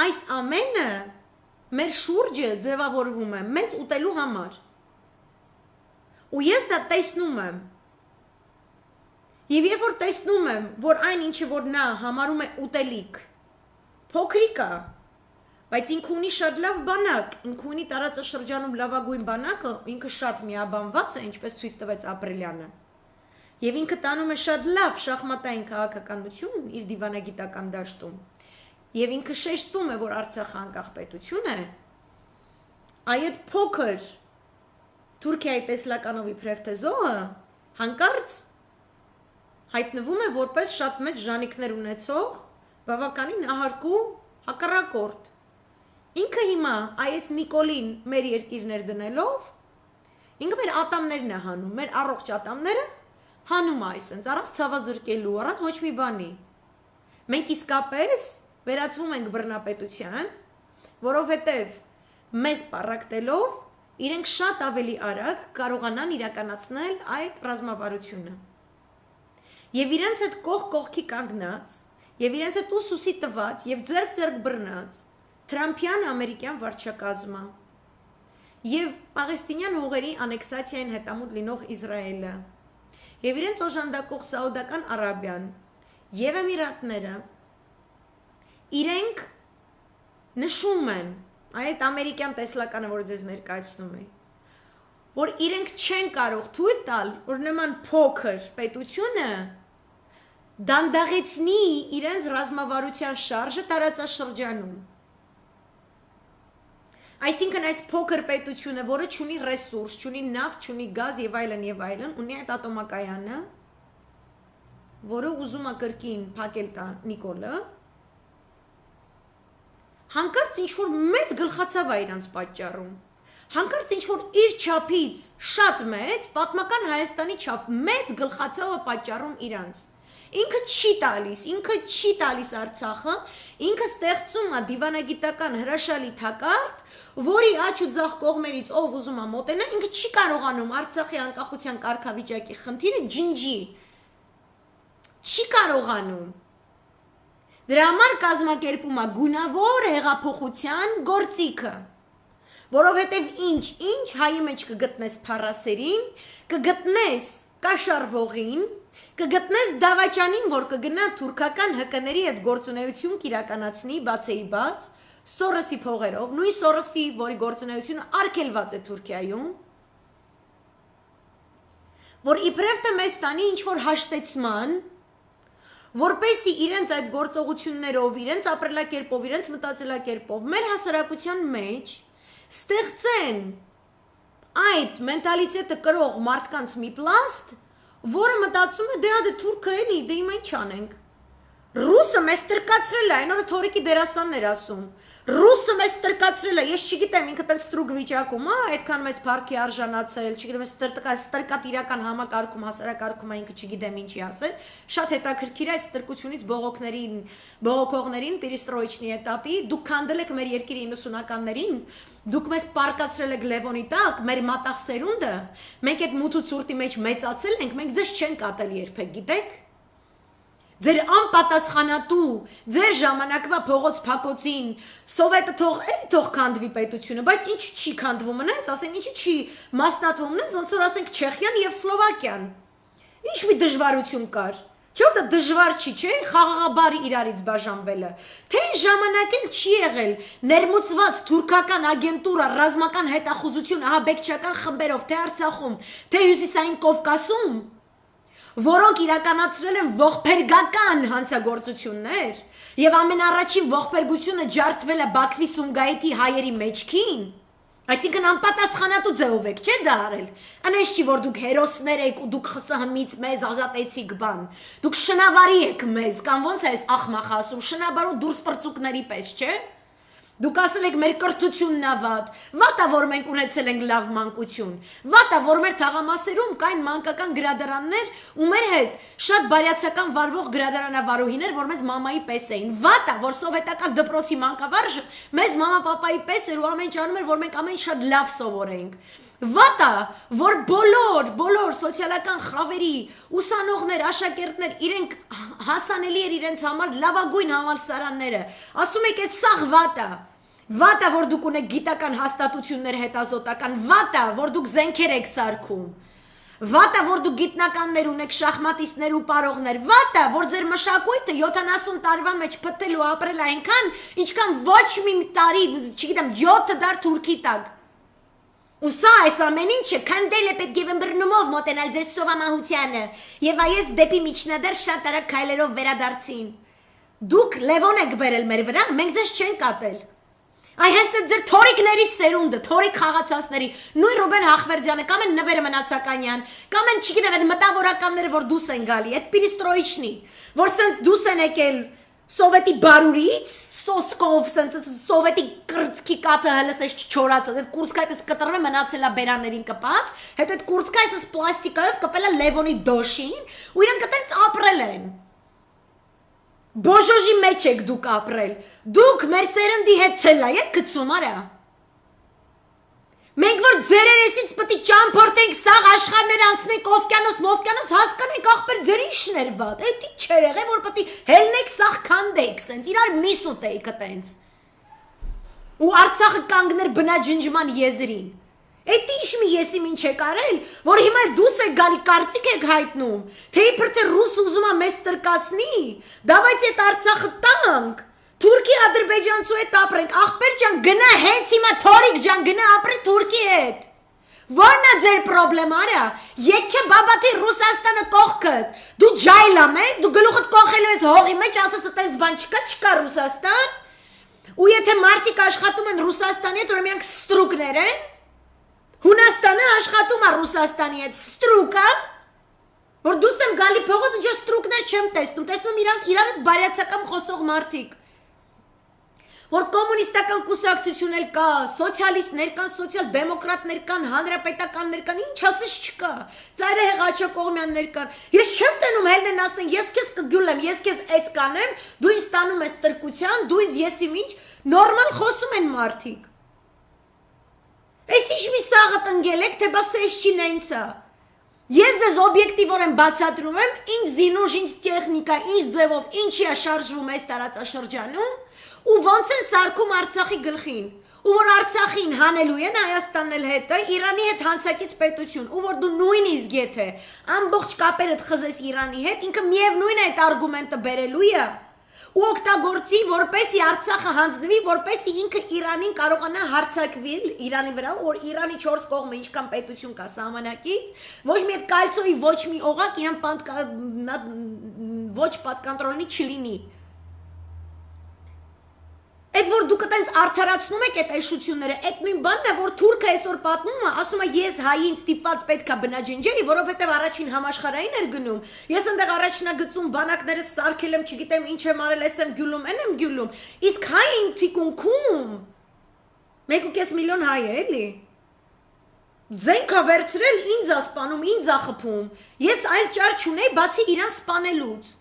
Այս ամենը մեր շուրջը ձևավորվում է մեզ ուտելու համար։ Ու ես դա տեսնում եմ։ Եվ երբ որ տեսնում եմ, որ այն ինչը որ նա համարում է ուտելիք, փոքրիկ է, բայց ինքը ունի շատ լավ բանակ, ինքը ունի տարածաշրջանում լավագույն բանակը, ինքը շատ միաբանված է, ինչպես ցույց տվեց Ապրիլյանը։ Եվ ինքը տանում է շատ լավ շախմատային քաղաքականություն իր դիվանագիտական դաշտում։ Եվ ինքը շեշտում է, որ Արցախը անկախ պետություն է, այդ փոքր Թուրքիայի տեսլականով իբրև թե զոհը հանկարծ հայտնվում է որպես շատ մեծ ժանիքներ ունեցող, բավականին ահարկու հակառակորդ։ Ինքը հիմա այս Նիկոլին մեր երկիրներ դնելով, ինքը մեր ատամներն է հանում, մեր առողջ ատամները հանում է այսենց, առանց ցավազրկելու, առանց ոչ մի բանի։ Մենք իսկապես վերածվում ենք բռնապետության, որովհետև մեզ պառակտելով իրենք շատ ավելի արագ կարողանան իրականացնել այդ ռազմավարությունը։ Եվ իրենց այդ կողքի կանգնած, եւ իրենց այդ ուսուսի տված եւ ձեռք բռնած Թրամփյան ամերիկյան վարչակազմը եւ Պաղեստինյան հողերի անեքսացիային հետամուտ լինող Իսրայելը եւ իրենց օժանդակող Սաուդական Արաբիան եւ Էմիրատները իրենք նշում են այդ ամերիկյան տեսլականը, որ ձեզ ներկայացնում է, որ իրենք չեն կարող թույլ տալ, որ նման փոքր պետությունը դանդաղեցնի իրենց ռազմավարության շարժը տարածաշրջանում։ Այսինքն այս փոքր պետությունը, որը չունի ռեսուրս, չունի նավթ, չունի գազ եւ այլն, ունի այդ ատոմակայանը, որը ուզում է կրկին փակել տա Նիկոլը, հանկարծ ինչ-որ մեծ գլխացավ է իրանց պատճառում, հանկարծ ինչ-որ իր չափից շատ մեծ, պատմական Հայաստանի չափ մեծ գլխացավ է պատճառում իրանց։ Ինքը չի տալիս Արցախը, ինքը ստեղծում է դիվանագիտական հրաշալի թակարդ, որի աջ ու ձախ կողմերից ով ուզում է մոտենա, ինքը չի կարողանում Արցախի անկախության կարգավիճակի խնդիրը ջնջի։ Չի կարողանում։ Դրա համար կազմակերպում է գունավոր հեղափոխության գործիքը, որովհետև ինչ հայի մեջ կգտնես փառասերին, կգտնես կաշառվողին, կգտնես դավաճանին, որ կգնա թուրքական ՀԿ-ների հետ գործունեություն կիրականացնի բացեի բաց, Սորոսի փողերով, նույն Սորոսի, որի գործունեությունը արգելված է Թուրքիայում, որ իբրև թե մեզ տանի ինչ-որ հաշտեցման, որպեսի իրենց այդ գործողություններով, իրենց ապրելակերպով, իրենց մտածելակերպով մեր հասարակության մեջ ստեղծեն այդ մենտալիտետը կրող մարդկանց մի պլաստ, որը մտածում է դե թուրքը էլի, դե հիմա ինչ անենք։ Ռուսը մեզ տրկացրել է, այն օրը Թորիկի դերասանն էր ասում։ Ռուսը մեզ տրկացրել է, ես չգիտեմ, ինքը տենց ստրուկ վիճակում, այդքան մեծ փառքի արժանացել, չգիտեմ, ստրկատ իրական համակարգում, հասարակարգում է ինքը չգիտեմ ինչի ասել, շատ հետաքրքիր է այս ստրկությունից բողոքողներին Պերիստրոյիչնի էտապի, դուք քանդել եք մեր երկիրի 90-ականներին, դուք մեզ պարկացրել եք Լևոնի տակ, մեր մատաղ սերունդը, մենք այդ մութ ու ցուրտի մեջ մեծացել ենք, մենք ձեզ չենք ատել երբեք, գիտեք։ Ձեր անպատասխանատու, ձեր ժամանակվա փողոց փակոցին, սովետը թող քանդվի պետությունը, բայց ինչ չի քանդվում նենց, ասենք ինչի չի մասնատվում նենց, ոնց որ ասենք Չեխիան եւ Սլովակիան։ Ինչ մի դժվարություն կար։ Չէ՞ դա դժվար չի, չէ՞, խաղաղաբար իրարից բաժանվելը։ Թե ժամանակ էլ չի եղել ներմուծված թուրքական ագենտուրա, ռազմական հետախուզություն ահաբեկչական խմբերով, թե Արցախում, թե Հյուսիսային Կովկասում, որոնք իրականացրել են ողբերգական հանցագործություններ եւ ամենառաջին ողբերգությունը ջարդվել է Բաքվի Սումգայիթի հայերի մեջքին, այսինքն անպատասխանատու ձևով եք, չէ՞ դա արել։ Անես չի որ դուք հերոսներ եք ու դուք ԽՍՀՄ-ից մեզ ազատեցիք բան։ Դուք շնավարի եք մեզ, կամ ոնց է այս աղմախը ասում, շնաբարու դուրս պրծուկների պես, չէ՞։ Դուք ասել եք մեր կրթությունն է վատ է որ մենք ունեցել ենք լավ մանկություն, վատ է որ մեր թաղամասերում կային մանկական գրադարաններ ու մեր հետ շատ բարյացակամ վարվող գրադարանավարուհիներ, որ մեզ մամայի պես էին, վատ է որ սովետական դպրոցի մանկավարժը մեզ մամա-պապայի պես էր ու ամեն ինչ անում էր, որ մենք ամեն շատ լավ սովորենք։ Վատ է որ բոլոր սոցիալական խավերի ուսանողներ, աշակերտներ իրենք հասանելի էր իրենց համար լավագույն համալսարանները, ասում եք այդ սաղ վատ է որ դուք ունեք գիտական հաստատություններ հետազոտական, վատ է որ դուք զենքեր եք սարքում, վատ է որ դուք գիտնականներ ունեք, շախմատիստներ ու պարողներ, վատ է որ ձեր մշակույթը 70 տարվա մեջ փտել ու ապրել այնքան, ինչքան ոչ մի տարի, չգիտեմ, 7 դար Թուրքի տակ։ Ու սա այս ամեն ինչը քանդել է պետք է ըմբռնումով մոտենալ ձեր սովամահությանը եւ այս դեպի միջնադար շատ արագ քայլերով վերադարձին։ Դուք Լևոն եք բերել մեր վրա, մենք ձեզ չենք ատել։ Այ հենց այդ ձեր թորիկների սերունդը, թորիկ խաղացածների, նույն Ռուբեն Հախվերդյանը, կամ են Նվերը Մնացականյան, կամ են չգիտեմ այդ մտավորականները, որ դուս են գալի, այդ Պերիստրոյիչնի, որ սենց դուս են եկել Սովետի բարուրից, սոսկով, սենց Սովետի կրծքի կաթը հլս էս չչորացած, այդ կուրծքը այդպես կտրվել մնացել է բերաններին կպած, հետո այդ կուրծքը այսպես պլաստիկայով կպել է Լևոնի դոշին, ու իրանք այդպես ապրել են։ Բոժոժի մեջ եք դուք ապրել, դուք մեր սերնդի հետ ցելա եք գցում, արա։ Մենք որ ձեր երեսից պետք է ճամփորդենք սաղ աշխարհներ անցնենք օվկիանոս, հասկանենք ախպեր ձեր ինչն էր վատ, էդի չէր եղել որ պետք է հելնեք սաղ քանդեք, սենց իրար միս ուտեիք այտենց։ Ու Արցախը կանգներ բնաջնջման եզրին։ Այդ ինչ մի եսի ինչ եք արել, որ հիմա դուս եք գալի կարծիք եք հայտնում, թե իբր թե ռուս ուզում է մեզ տրկացնի, դավայց այդ Արցախը տանք, Թուրքի ադրբեջանցու հետ ապրենք, ախպեր ջան գնա հենց հիմա Թորիկ ջան գնա ապրի Թուրքի հետ։ Որն է ձեր պրոբլեմ արա, եկե բաբաթի Ռուսաստանը կողքդ, դու ջայլա մեզ, դու գլուխդ կողելու ես հողի մեջ, ասես այդպես բան չկա Ռուսաստան, ու եթե մարդիկ աշխատում են Ռուսաստանի հետ, ուրեմն իրանք ստրուկներ են, Հունաստանը աշխատում է Ռուսաստանի հետ, ստրուկա, որ դուս եմ գալի փողոց, ինչ ստրուկներ չեմ տեսնում իրանք իրար բարյացակամ խոսող մարդիկ, որ կոմունիստական կուսակցություն էլ կա, սոցիալիստներ կան, սոցիալ-դեմոկրատներ կան, հանրապետականներ կան, ինչ ասես չկա, Ծայրահեղ Աչակողմյաններ կան, ես չեմ տենում հելնեն ասեն, ես քեզ կգյուլեմ, ես քեզ էս կանեմ, դու ինձ տանում ես տրկության, դու ինձ եսի ինչ, նորմալ խոսում են մարդիկ։ Այս ինչ մի սաղը տնգել եք, թե բաս էս չի նենցա։ Ես ձեզ օբյեկտիվորեն բացատրում եմ, ինչ զինուժ, ինչ տեխնիկա, ինչ ձևով, ինչի է շարժվում այս տարածաշրջանում, ու ոնց են սարքում Արցախի գլխին, ու որ Արցախին հանելու են Հայաստանն էլ հետը, Իրանի հետ հանցակից պետություն, ու որ դու նույնիսկ եթե ամբողջ կապերդ խզես Իրանի հետ, ինքը միևնույն է այդ արգումենտը բերելու է, ու օգտագործի, որպեսի Արցախը հանձնվի, որպեսի ինքը Իրանին կարողանա հարձակվել Իրանի վրա, որ Իրանի 4 կողմը ինչքան պետություն կա սահմանակից, ոչ մի այդ կալցոյի ոչ մի օղակ իրան ոչ պատկանտրոլնի չլինի։ Այդ որ դուք այտենց արդարացնում եք այդ էշությունները, այդ նույն բանն է, որ թուրքը այսօր պատմում է, ասում է ես հային ստիպված պետք է բնաջնջեի, որովհետև առաջին համաշխարհային էր գնում։ Ես այնտեղ առաջնագծում բանակներս սարքել եմ, չգիտեմ ինչ եմ արել, ես եմ գյուլում, այն եմ գյուլում։ Իսկ հային թիկունքում 1.5 միլիոն հայ է, էլի։ Զենք է վերցրել, ինձ է սպանում, ինձ է խփում։ Ես այլ ճար չունեի, բացի իրան սպանելուց։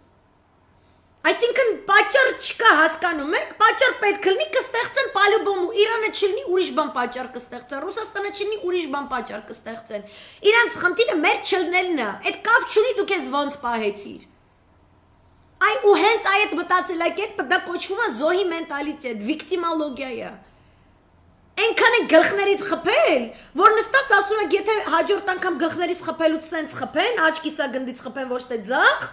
Այսինքն պատճառ չկա հասկանում եք, պատճառ պետք է լինի կստեղծեն պալյուբոմ ու Իրանը չլինի ուրիշ բան պատճառ կստեղծեն, Ռուսաստանը չլինի ուրիշ բան պատճառ կստեղծեն։ Իրանց խնդիրը մեր չլնելն է, այդ կապ չունի դուք ես ոնց պահեցիր։ Այ ու հենց այդ մտածելակերպը դա կոչվում է զոհի մենտալիտետ, վիկտիմոլոգիա է։ Այնքան է գլխներից խփել, որ նստած ասում եք, եթե հաջորդ անգամ գլխներից խփելուց սենց խփեն, աչքիսագնդից խփեն ոչ թե ձախ,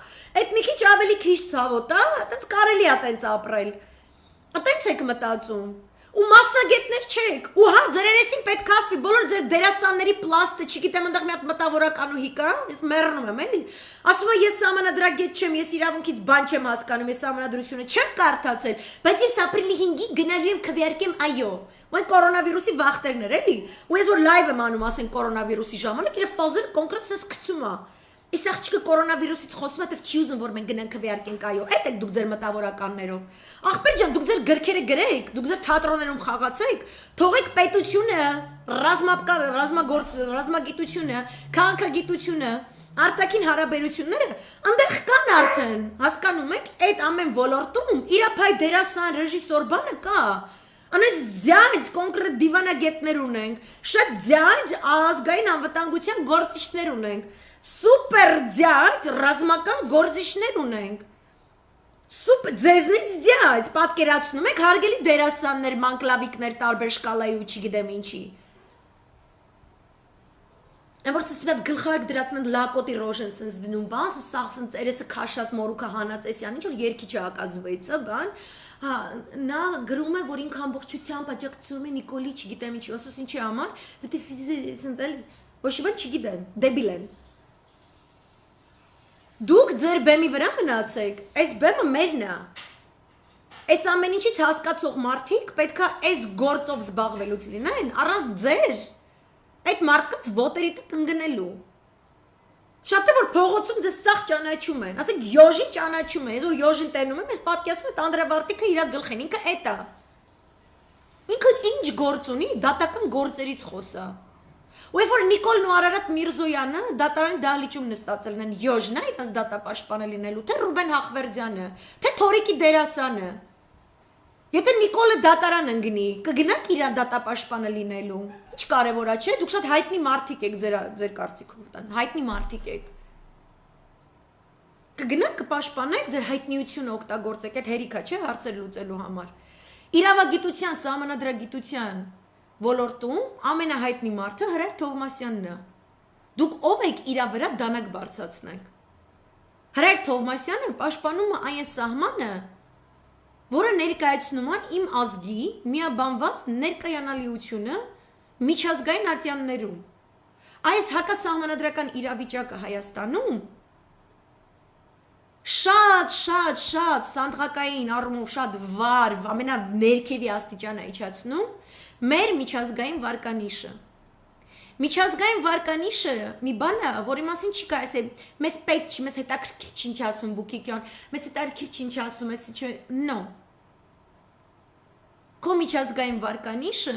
այդ մի քիչ ավելի քիչ ցավոտ է, այտենց կարելի է այտենց ապրել։ Այտենց եք մտածում։ Ու մասնագետներ չեք։ Ու հա, ձեր երեսին պետք է ասվի, բոլոր ձեր դերասանների պլաստը, չգիտեմ, այնտեղ մի հատ մտավորականուհի կա, ես մեռնում եմ, էլի։ Ասում է, ես սահմանադրագետ չեմ, ես իրավունքից բան չեմ հասկանում, ես սահմանադրությունը չեմ կարդացել, բայց ես ապրիլի 5-ին գնալու եմ քվեարկեմ, այո։ Ոյ կորոնավիրուսի վախտերներ էլի։ Ու ես որ լայվ եմ անում, ասեն կորոնավիրուսի ժամանակ, իր ֆազերը կոնկրետ sense գցում է։ Այս աղջիկը կորոնավիրուսից խոսում է, դեռ չի ուզում որ մենք գնանք քվեարկենք, այո։ Այդ եք դուք ձեր մտավորականներով։ Ախպեր ջան, դուք ձեր գրքերը գրեք, դուք ձեր թատրոններում խաղացեք, թողեք պետությունը, ռազմագիտությունը, քաղաքագիտությունը, արտաքին հարաբերությունները, այնտեղ կան արդեն, հասկանում եք, այդ ամեն ոլորտում իրափայ դերասան, ռեժիսոր բանը կա։ Անես ձյաձ կոնկրետ դիվանագետներ ունենք, շատ ձյաձ ազգային անվտանգության գործիչներ ունենք, սուպեր ձյաձ ռազմական գործիչներ ունենք, ձեզնից ձյաձ պատկերացնում եք հարգելի դերասաններ, մանկլավիկներ, տարբեր շկալայի ու չգիտեմ ինչի։ Այն որ սենց մի հատ գլխարկ դրած մենք լակոտի ռոժ են սենց դնում, բան, սաղ սենց երեսը քաշած մորուքը հանած էսյան, ինչ որ երկի չհակազվեցը, բան, հա, նա գրում է, որ ինքը ամբողջությամբ աջակցում է Նիկոլի, չգիտեմ ինչի, ասոս ինչի համար, որտե սենց էլ ոչ մի բան չգիտեն, դեբիլ են։ Դուք ձեր բեմի վրա մնացեք, այս բեմը մերն է։ Այս ամեն ինչից հասկացող մարդիկ պետք է այս գործով զբաղվելուց լինեն, առանց ձեր այդ մարդկանց ոտերիտ ընկնելու։ Շատը որ փողոցում ձեզ սաղ ճանաչում են, ասենք յոժին ճանաչում են, ես որ յոժին տենում եմ, ես պատկերացնում եմ Անդրեվարտիկը իր գլխին, ինքը էդ է։ Ինքը ինչ գործ ունի, դատական գործերից խոսա։ Ու երբ որ Նիկոլն ու Արարատ Միրզոյանը դատարանի դահլիճում նստածել են, յոժն է իրաց դատապաշտպանը լինելու, թե Ռուբեն Հախվերդյանը, թե Թորիկի դերասանը։ Եթե Նիկոլը դատարան ընկնի, կգնաք իրան դատապաշտպանը լինելու։ Ինչ կարևոր է, չէ՞, դուք շատ հայտնի մարդիկ եք ձեր կարծիքով տան, հայտնի մարդիկ եք։ Կգնաք կպաշտպանեք, ձեր հայտնիությունը օգտագործեք, այդ հերիքա, չէ՞, հարցեր լուծելու համար։ Իրավագիտության, սահմանադրագիտության ոլորտում ամենահայտնի մարդը Հրայր Թովմասյանն է։ Դուք ով եք իրա վրա դանակ բարձրացնեք։ Հրայր Թովմասյանը պաշտպանում է այն սահմանը, որը ներկայացնում է իմ ազգի միաբանված ներկայանալիությունը միջազգային ատյաններում։ Այս հակասահմանադրական իրավիճակը Հայաստանում շատ սանդղակային առումով շատ վար, ամենաներքևի աստիճանը իջացնում մեր միջազգային վարկանիշը։ Միջազգային վարկանիշը մի բան է, որի մասին չի կարելի ասել, մեզ պետք չի, մեզ հետաքրքիր ինչ ասում Բուկիկյան, մեզ հետաքրքիր ինչ ասում, էս չէ, no։ Քո միջազգային վարկանիշը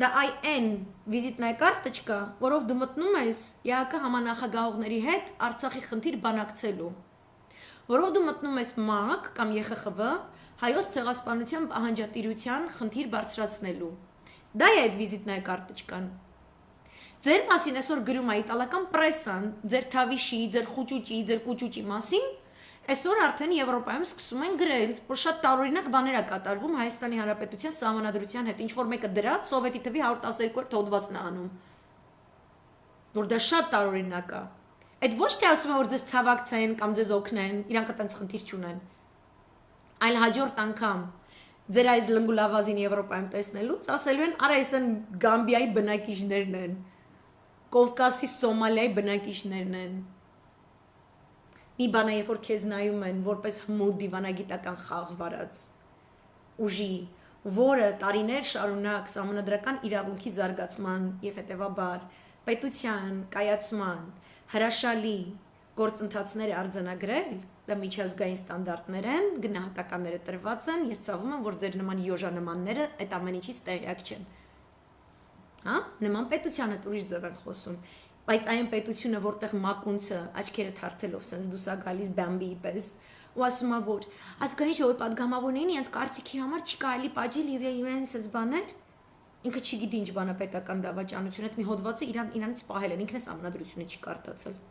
դա այն վիզիտնայի կարտոչկա, որով դու մտնում ես ԵԱԿ համանախագահողների հետ Արցախի խնդիր բանակցելու, որով դու մտնում ես ՄԱԿ կամ ԵԽԽՎ հայոց ցեղասպանության պահանջատիրության խնդիր բարձրացնելու։ Դա է այդ վիզիտնայի կարտոչկան։ Ձեր մասին այսօր գրում է իտալական պրեսան, ձեր թավիշի, ձեր խուճուճի, ձեր կուճուճի մասին, այսօր արդեն Եվրոպայում սկսում են գրել, որ շատ տարօրինակ բաներ է կատարվում Հայաստանի Հանրապետության սահմանադրության հետ, ինչ որ մեկը դրա Սովետի թվի 112-րդ հոդվածն է անում։ Որ դա շատ տարօրինակ է։ Այդ ոչ թե ասում է որ ձեզ ցավակցեն կամ ձեզ օգնեն, իրանք այդպես խնդիր չունեն։ այլ հաջորդ անգամ ձեր այս լնգուլավազին Եվրոպայում տեսնելուց ասելու են, արա այսն Գամբիայի բնակիչներն են, Կովկասի Սոմալիայի բնակիչներն են։ Մի բան է, երբ որ քեզ նայում են որպես հմուտ դիվանագիտական խաղ վարած ուժի, որը տարիներ շարունակ սահմանադրական իրավունքի զարգացման եւ հետեւաբար պետության կայացման հրաշալի գործընթացները արձանագրել, դա միջազգային ստանդարտներ են, գնահատականները տրված են, ես ցավում եմ, որ ձեր նման յոժանմանները այդ ամեն ինչից տեղյակ չեն։ Հա, նման պետությանը ուրիշ ձև են խոսում, բայց այն պետությունը, որտեղ մակունցը աչքերը թարթելով sense դուսա գալիս բամբիի պես, ու ասում է, որ ազգային ժողովի падգամավորներին իրենց կարծիքի համար չի կարելի պատժել եւ իրենց այս բաներ, ինքը չգիտի ինչ բան է պետական դավաճանություն, այդ մի հոդվածը իրանից պահել են, ինքն է համանդրությունը չի կարտացել։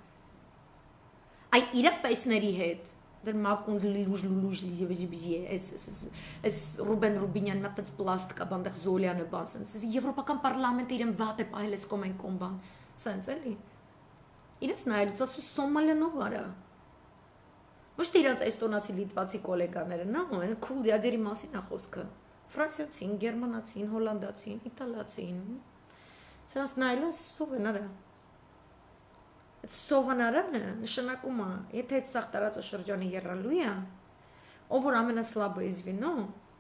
Այ իրապեսների հետ դեռ մակունց լուժ այս Ռուբեն Ռուբինյան մտած պլաստիկա բանդեղ Զոլյանը բասեն, եվրոպական պարլամենտը իրեն վատ է պահել այս կոմեն կոմբան, սենց էլի։ Իրենց նայելուց ասում Սոմալիանով արա։ Ոչ թե իրենց էստոնացի լիտվացի գոլեգաները, նա քուլ դիադերի մասին է խոսքը։ Ֆրանսիացին, գերմանացին, հոլանդացին, իտալացին։ Սրանց նայելուց սով են արա։ Այդ սովանարանը նշանակում է, եթե այդ սաղ տարածաշրջանի եռալու է, ով որ ամենասլաբը իզվինո,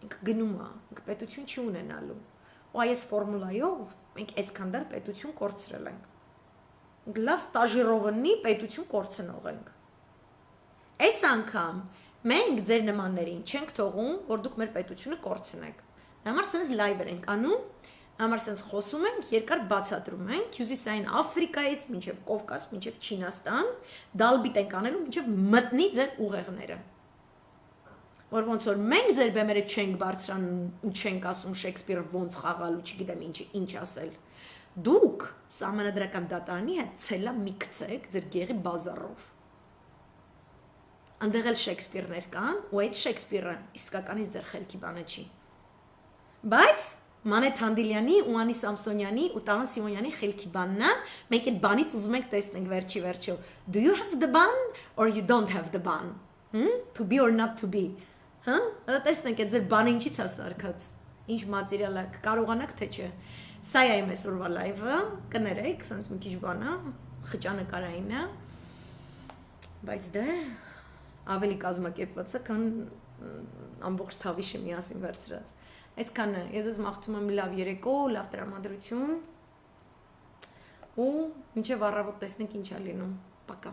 ինք գնում է, ինք պետություն չի ունենալու։ Ու այս ֆորմուլայով մենք այսքան դար պետություն կորցրել ենք։ Լավ ստաժիրովնի պետություն կորցնող ենք։ Այս անգամ մենք ձեր նմաններին չենք թողում, որ դուք մեր պետությունը կորցնեք։ Համար սենց լայվեր ենք անում, համար սենց խոսում ենք, երկար բացատրում ենք, հյուսիսային Աֆրիկայից մինչև Կովկաս, մինչև Չինաստան, դալբիտ ենք անելու, մինչև մտնի ձեր ուղեղները։ Որ ոնց որ մենք ձեր բեմերը չենք բարձրանում ու չենք ասում Շեքսպիրը ոնց խաղալու, չգիտեմ ինչ ասել։ Դուք սահմանադրական դատարանի հետ ցելա մի գցեք ձեր գեղի բազարով։ Անդեղ էլ Շեքսպիրներ կան, ու այդ Շեքսպիրը իսկականից ձեր խելքի բանը չի։ Բայց Մանեթ Հանդիլյանի ու Անի Սամսոնյանի ու Տարոն Սիմոնյանի խելքի բանն է, մենք այդ բանից ուզում ենք տեսնենք վերջի վերջո։ Do you have the ban or you don't have the ban? To be or not to be։ Հա? Դա տեսնենք այդ ձեր բանը ինչից է սարքած։ Ինչ մատերիալ է, կարողանաք թե չէ։ Սա է իմ այսօրվա լայվը, կներեք, սենց մի քիչ բան է, խճանկարային է։ Բայց դե ավելի կազմակերպված է, քան ամբողջ Թավիշը միասին վերցրած։ Այսքանը, ես ձեզ մաղթում եմ լավ երեկո, լավ տրամադրություն ու մինչև առավոտ տեսնենք ինչ է լինում։ Պակա։